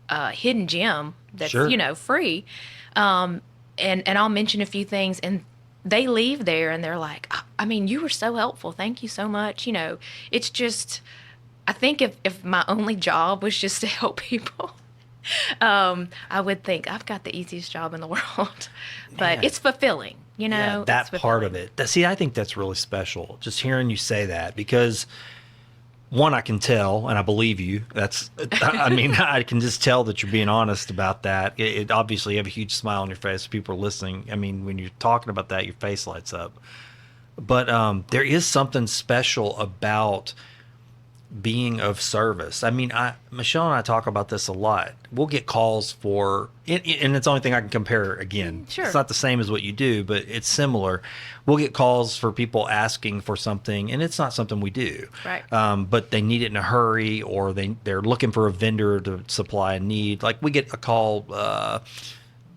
a hidden gem that's, Sure. Free. And I'll mention a few things, and they leave there and they're like, I mean, you were so helpful. Thank you so much. It's just, I think if my only job was just to help people, I would think I've got the easiest job in the world, but Man. it's fulfilling, Yeah, it's that part of fulfilling. it. See, I think that's really special. Just hearing you say that, because one, I can tell, and I believe you. I can just tell that you're being honest about that. It obviously, you have a huge smile on your face. People are listening. I mean, when you're talking about that, your face lights up. But there is something special about being of service. I mean, Michelle and I talk about this a lot. We'll get calls for, and it's the only thing I can compare again. Sure. It's not the same as what you do, but it's similar. We'll get calls for people asking for something, and it's not something we do. Right. But they need it in a hurry, or they're looking for a vendor to supply a need. Like we get a call,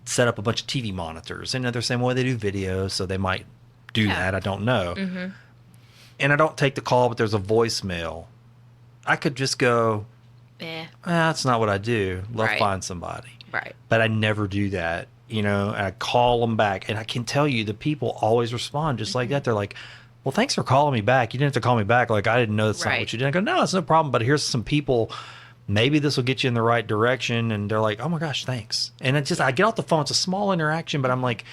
set up a bunch of TV monitors, and they're saying, well, they do videos, so they might do that. I don't know. Mm-hmm. And I don't take the call, but there's a voicemail. I could just go, that's not what I do. Let's Right. find somebody. Right. But I never do that, and I call them back. And I can tell you the people always respond just like that. They're like, well, thanks for calling me back. You didn't have to call me back. Like, I didn't know that's not Right. what you did. I go, no, it's no problem. But here's some people, maybe this will get you in the right direction. And they're like, oh my gosh, thanks. And I get off the phone. It's a small interaction, but I'm like,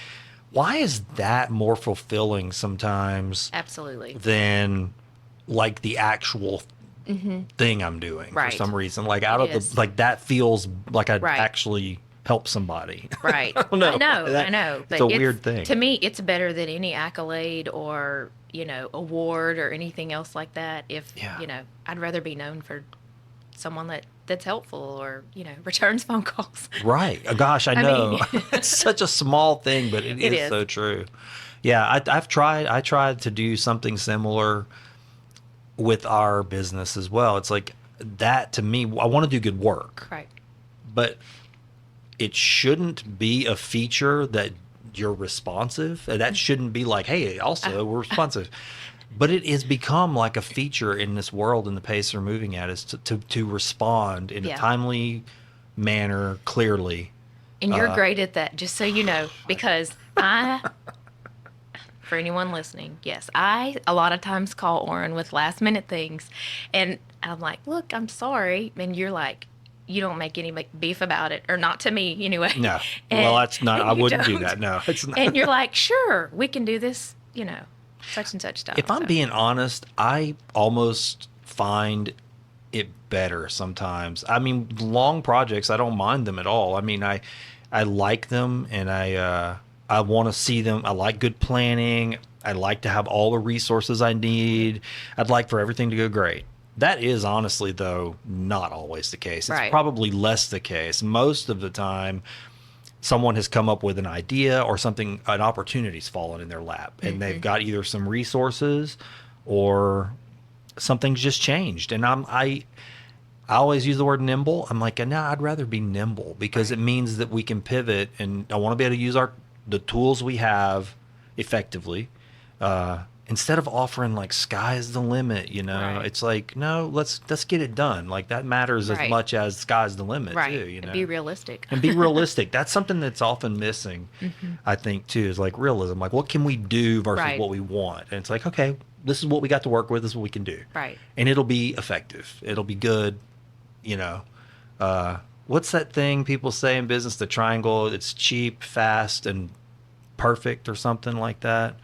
why is that more fulfilling sometimes Absolutely. than like the actual thing I'm doing Right. for some reason? Like out It of is. the, like that feels like I'd Right. actually help somebody. Right. I don't know. I know. It's a weird thing. To me, it's better than any accolade or, award or anything else like that. If, Yeah. I'd rather be known for someone that's helpful or, returns phone calls. Right. Gosh, I know. mean- It's such a small thing, but it is so true. Yeah, I tried to do something similar with our business as well. It's like that to me, I want to do good work. Right. But it shouldn't be a feature that you're responsive. That shouldn't be like, hey, also we're responsive. But it has become like a feature in this world, and the pace they're moving at is to respond in a Yeah. timely manner, clearly. And you're great at that, just so you know, because for anyone listening, yes, I a lot of times call Oran with last minute things, and I'm like, look, I'm sorry. And you're like, you don't make any beef about it, or not to me anyway. No. And- Well, that's not, and I you wouldn't do don't. that. No, it's not. And you're like, sure, we can do this, such and such stuff. If I'm So, being honest, I almost find it better sometimes. I mean, long projects, I don't mind them at all. I mean, I like them, and I want to see them. I like good planning. I like to have all the resources I need. I'd like for everything to go great. That is honestly, though, not always the case. It's Right. probably less the case. Most of the time, someone has come up with an idea or something, an opportunity's fallen in their lap, and they've got either some resources or something's just changed. And I always use the word nimble. I'm like, no, I'd rather be nimble, because it means that we can pivot, and I want to be able to use the tools we have effectively, instead of offering like sky's the limit. Right. It's like, no, let's get it done. Like that matters as Right. much as sky's the limit right. too. And be realistic. And be realistic. That's something that's often missing, I think, too, is like realism. Like, what can we do versus Right. what we want? And it's like, okay, this is what we got to work with. This is what we can do. Right. And it'll be effective. It'll be good. What's that thing people say in business? The triangle. It's cheap, fast, and perfect, or something like that.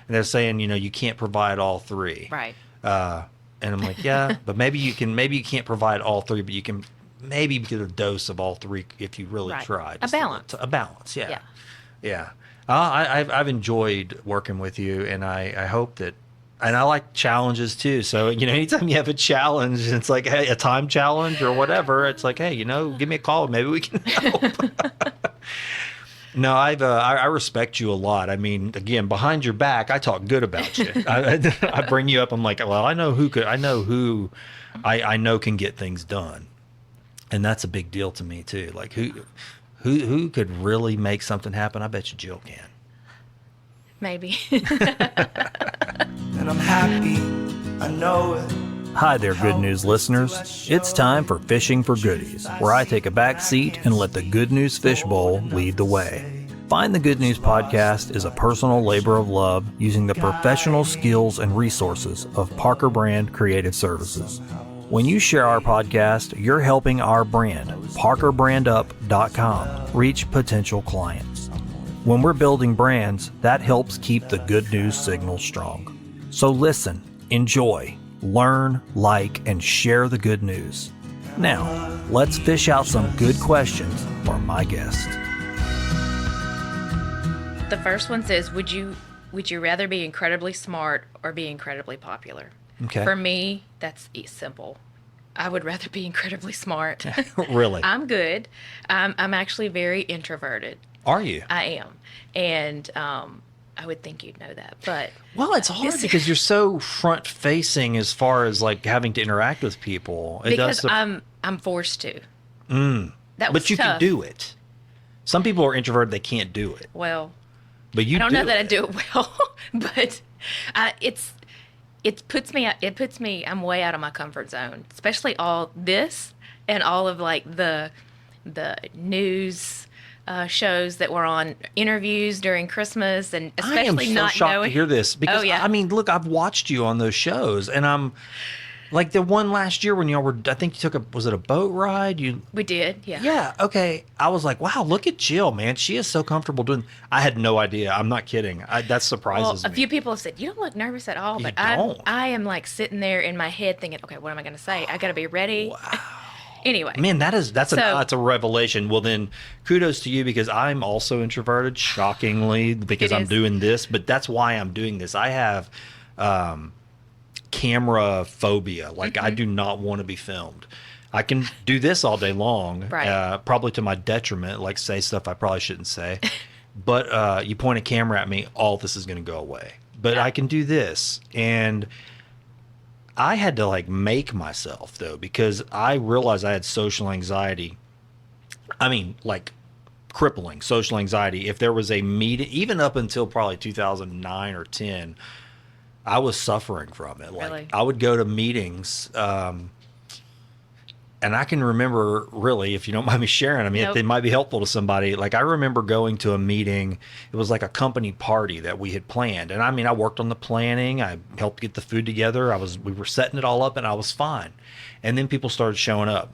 And they're saying, you can't provide all three. Right. And I'm like, yeah, but maybe you can't provide all three, but you can maybe get a dose of all three if you really try. A balance. A balance, yeah. Yeah. I've enjoyed working with you, and I hope that, and I like challenges too. So, anytime you have a challenge, it's like, hey, a time challenge or whatever, it's like, hey, give me a call. Maybe we can help. No, I respect you a lot. I mean, again, behind your back, I talk good about you. I bring you up. I'm like, well, I know who I know can get things done. And that's a big deal to me too. Like who could really make something happen? I bet you Jill can. Maybe. And I'm happy, I know it. Hi there, Good News listeners. It's time for Fishing for Goodies, where I take a back seat and let the Good News Fishbowl lead the way. Find the Good News Podcast is a personal labor of love using the professional skills and resources of Parker Brand Creative Services. When you share our podcast, you're helping our brand, parkerbrandup.com, reach potential clients. When we're building brands, that helps keep the Good News signal strong. So listen, enjoy, learn, like, and share the good news. Now, let's fish out some good questions for my guest. The first one says, would you rather be incredibly smart or be incredibly popular? Okay. For me, that's simple. I would rather be incredibly smart. Really? I'm good. I'm actually very introverted. Are you? I am. And I would think you'd know that. But well, it's hard because you're so front facing as far as like having to interact with people. Because I'm forced to. That was but you tough. can do it. Some people are introverted, they can't do it. Well, but you I don't know that I do it well, but it puts me I'm way out of my comfort zone, especially all this and all of like the news shows that were on interviews during Christmas, and especially I am so not shocked knowing. to hear this because I mean, look, I've watched you on those shows, and I'm like the one last year when y'all were. I think you took was it a boat ride? We did, yeah. Yeah. Okay. I was like, wow, look at Jill, man. She is so comfortable doing. I had no idea. I'm not kidding. That surprises me. me. A few people have said you don't look nervous at all, but I am like sitting there in my head thinking, okay, what am I going to say? I got to be ready. Wow. Anyway, man, that's a revelation. Well, then kudos to you because I'm also introverted, shockingly, because I'm doing this. But that's why I'm doing this. I have camera phobia. Like I do not want to be filmed. I can do this all day long, probably to my detriment, like say stuff I probably shouldn't say. But you point a camera at me, all this is going to go away. But I can do this, and I had to like make myself though, because I realized I had social anxiety. I mean, like crippling social anxiety. If there was a meeting, even up until probably 2009 or 10, I was suffering from it. Like really? I would go to meetings, and I can remember really, if you don't mind me sharing, I mean, it might be helpful to somebody. Like I remember going to a meeting, it was like a company party that we had planned. And I mean, I worked on the planning, I helped get the food together. We were setting it all up and I was fine. And then people started showing up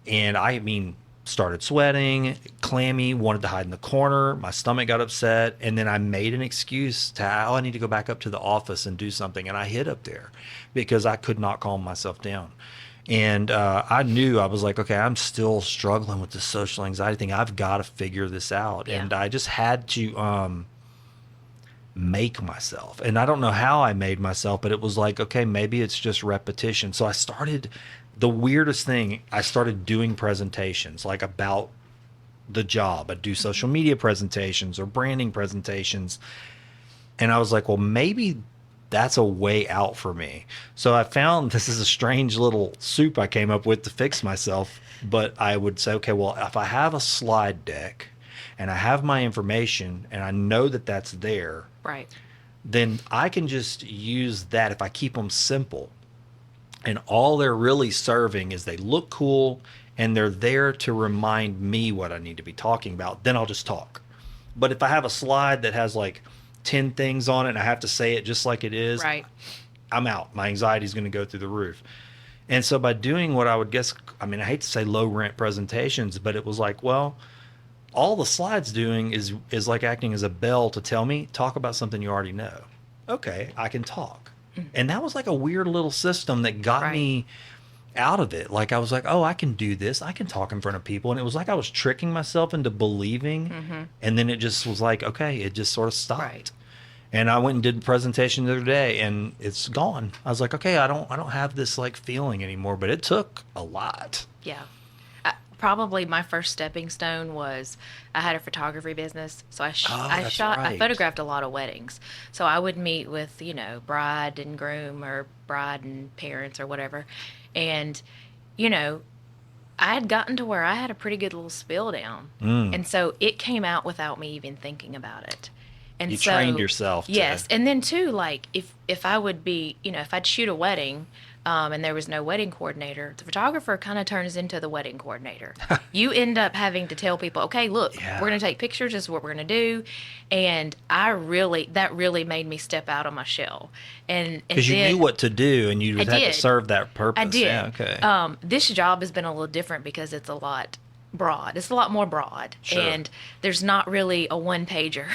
and started sweating, clammy, wanted to hide in the corner. My stomach got upset. And then I made an excuse I need to go back up to the office and do something. And I hid up there because I could not calm myself down. And I knew, I was like, okay, I'm still struggling with this social anxiety thing. I've got to figure this out. Yeah. And I just had to make myself. And I don't know how I made myself, but it was like, okay, maybe it's just repetition. So I started, the weirdest thing, I started doing presentations like about the job. I'd do social media presentations or branding presentations. And I was like, well, maybe that's a way out for me. So I found this is a strange little soup I came up with to fix myself. But I would say, okay, well, if I have a slide deck and I have my information and I know that that's there, right, then I can just use that if I keep them simple. And all they're really serving is they look cool and they're there to remind me what I need to be talking about. Then I'll just talk. But if I have a slide that has like 10 things on it and I have to say it just like it is, right, I'm out. My anxiety is going to go through the roof. And so by doing what I would guess, I mean, I hate to say low rent presentations, but it was like, well, all the slide's doing is like acting as a bell to tell me, talk about something you already know. Okay, I can talk. And that was like a weird little system that got me out of it. Like I was like, oh, I can do this. I can talk in front of people. And it was like I was tricking myself into believing. And then it just was like, okay, it just sort of stopped. Right. And I went and did a presentation the other day, and it's gone. I was like, okay, I don't have this like feeling anymore. But it took a lot. Yeah. Probably my first stepping stone was I had a photography business. So I photographed a lot of weddings. So I would meet with, bride and groom or bride and parents or whatever. And, I had gotten to where I had a pretty good little spill down. And so it came out without me even thinking about it. And You so, trained yourself to... Yes. And then too, like if I would be, if I'd shoot a wedding, and there was no wedding coordinator, the photographer kind of turns into the wedding coordinator. You end up having to tell people, okay, look, we're going to take pictures. This is what we're going to do. And that really made me step out of my shell. Because you knew what to do, and you had to serve that purpose. I did. Yeah, okay. This job has been a little different because it's a lot broad. It's a lot more broad. Sure. And there's not really a one-pager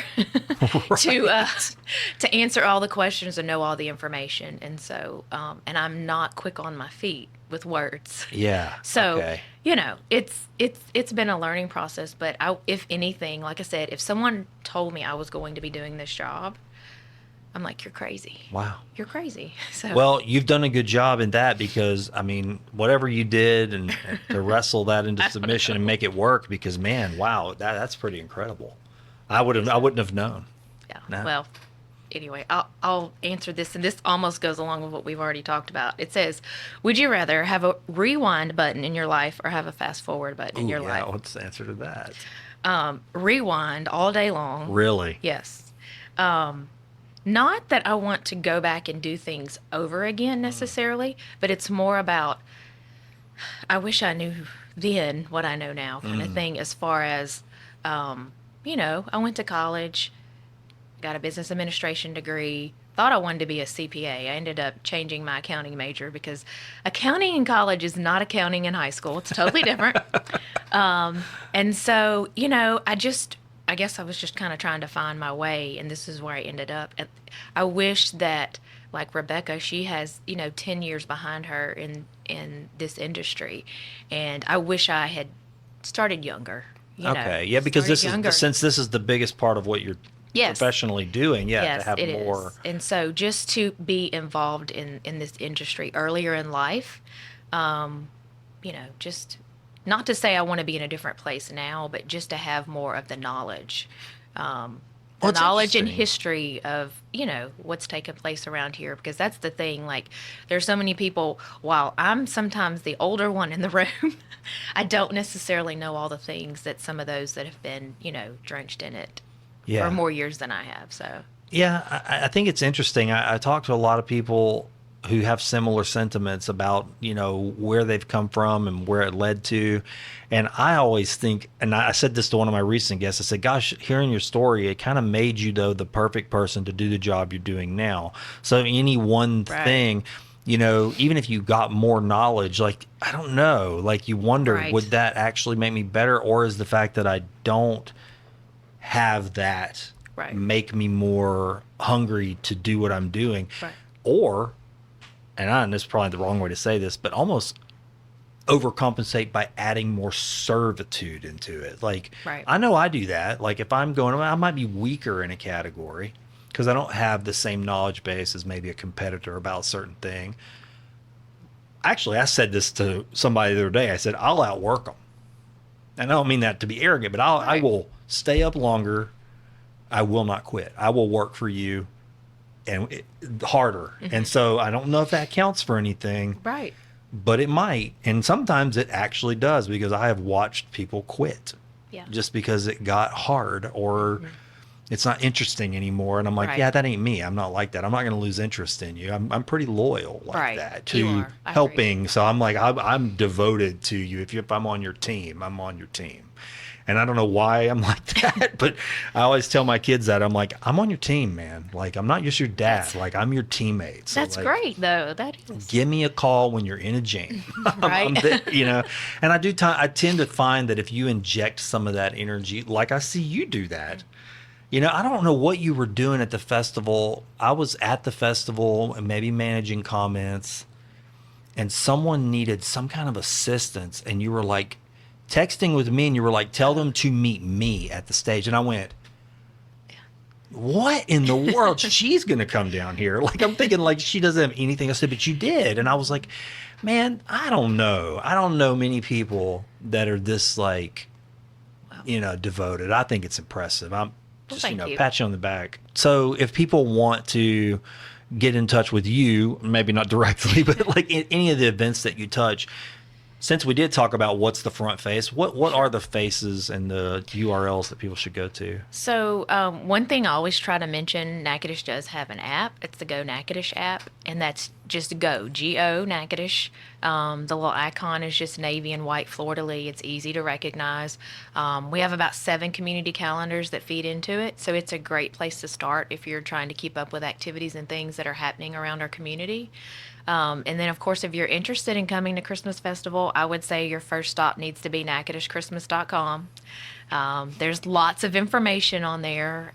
to answer all the questions and know all the information. And so, and I'm not quick on my feet with words. Yeah. So, okay. It's been a learning process, but if anything, like I said, if someone told me I was going to be doing this job, I'm like, you're crazy. Wow. You're crazy. So Well, you've done a good job in that because, I mean, whatever you did and to wrestle that into submission and make it work, because, man, wow, that's pretty incredible. I wouldn't have known. Yeah. No. Well, anyway, I'll answer this, and this almost goes along with what we've already talked about. It says, would you rather have a rewind button in your life or have a fast forward button in your life? What's the answer to that? Rewind all day long. Really? Yes. Not that I want to go back and do things over again necessarily, but it's more about, I wish I knew then what I know now kind of thing, as far as, I went to college, got a business administration degree, thought I wanted to be a CPA. I ended up changing my accounting major because accounting in college is not accounting in high school. It's totally different. And so, I guess I was just kind of trying to find my way, and this is where I ended up. And I wish that, like Rebecca, she has, 10 years behind her in this industry, and I wish I had started younger. Okay, yeah, because since this is the biggest part of what you're professionally doing, to have it more. Is. And so just to be involved in this industry earlier in life, just... Not to say I want to be in a different place now, but just to have more of the knowledge. Knowledge and history of, what's taken place around here. Because that's the thing, like, there's so many people, while I'm sometimes the older one in the room, I don't necessarily know all the things that some of those that have been, drenched in it for more years than I have, so. Yeah, I think it's interesting. I talk to a lot of people who have similar sentiments about, where they've come from and where it led to. And I always think, and I said this to one of my recent guests, I said, gosh, hearing your story, it kind of made you, though, the perfect person to do the job you're doing now. So any one thing, even if you got more knowledge, like, I don't know, like you wonder, would that actually make me better? Or is the fact that I don't have that make me more hungry to do what I'm doing? Or... and this is probably the wrong way to say this, but almost overcompensate by adding more servitude into it. Like, I know I do that. Like, if I'm going, I might be weaker in a category because I don't have the same knowledge base as maybe a competitor about a certain thing. Actually, I said this to somebody the other day. I said, I'll outwork them. And I don't mean that to be arrogant, but I will stay up longer. I will not quit. I will work for you. And harder. And so I don't know if that counts for anything. Right. But it might. And sometimes it actually does, because I have watched people quit. Yeah. Just because it got hard or it's not interesting anymore. And I'm like, that ain't me. I'm not like that. I'm not going to lose interest in you. I'm pretty loyal like that to helping. So I'm like, I'm devoted to you. If I'm on your team, I'm on your team. And I don't know why I'm like that, but I always tell my kids that. I'm like, I'm on your team, man. Like, I'm not just your dad. Like, I'm your teammate. So, that's great, though. That is. Give me a call when you're in a jam. Right. And I tend to find that if you inject some of that energy, like I see you do that. I don't know what you were doing at the festival. I was at the festival and maybe managing comments. and someone needed some kind of assistance, and you were like texting with me, and you were like, tell them to meet me at the stage. And I went, what in the world? She's going to come down here. Like, I'm thinking like she doesn't have anything else to say, but you did. And I was like, man, I don't know. I don't know many people that are this like, devoted. I think it's impressive. I'm just, pat you on the back. So if people want to get in touch with you, maybe not directly, but like in any of the events that you touch, since we did talk about what's the front face, what are the faces and the URLs that people should go to? So one thing I always try to mention, Natchitoches does have an app. It's the Go Natchitoches app, and that's just Go, G-O, Natchitoches. The little icon is just navy and white fleur-de-lis. It's easy to recognize. We have about 7 community calendars that feed into it, so it's a great place to start if you're trying to keep up with activities and things that are happening around our community. And then, of course, if you're interested in coming to Christmas Festival, I would say your first stop needs to be natchitocheschristmas.com. There's lots of information on there.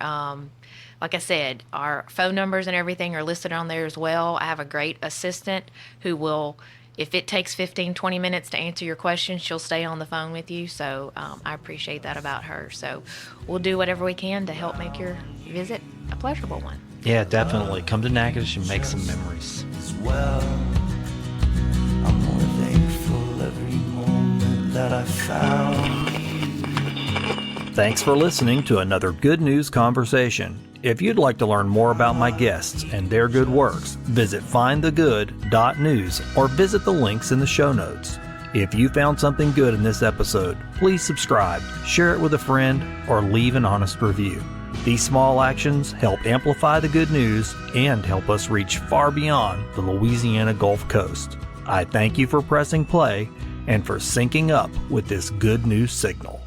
Like I said, our phone numbers and everything are listed on there as well. I have a great assistant who will, if it takes 15, 20 minutes to answer your questions, she'll stay on the phone with you. So I appreciate that about her. So we'll do whatever we can to help make your visit a pleasurable one. Yeah, definitely. Come to Natchitoches and make some memories. Well, I'm more thankful every moment that I found. Thanks for listening to another Good News Conversation. If you'd like to learn more about my guests and their good works, visit findthegood.news or visit the links in the show notes. If you found something good in this episode, please subscribe, share it with a friend, or leave an honest review. These small actions help amplify the good news and help us reach far beyond the Louisiana Gulf Coast. I thank you for pressing play and for syncing up with this good news signal.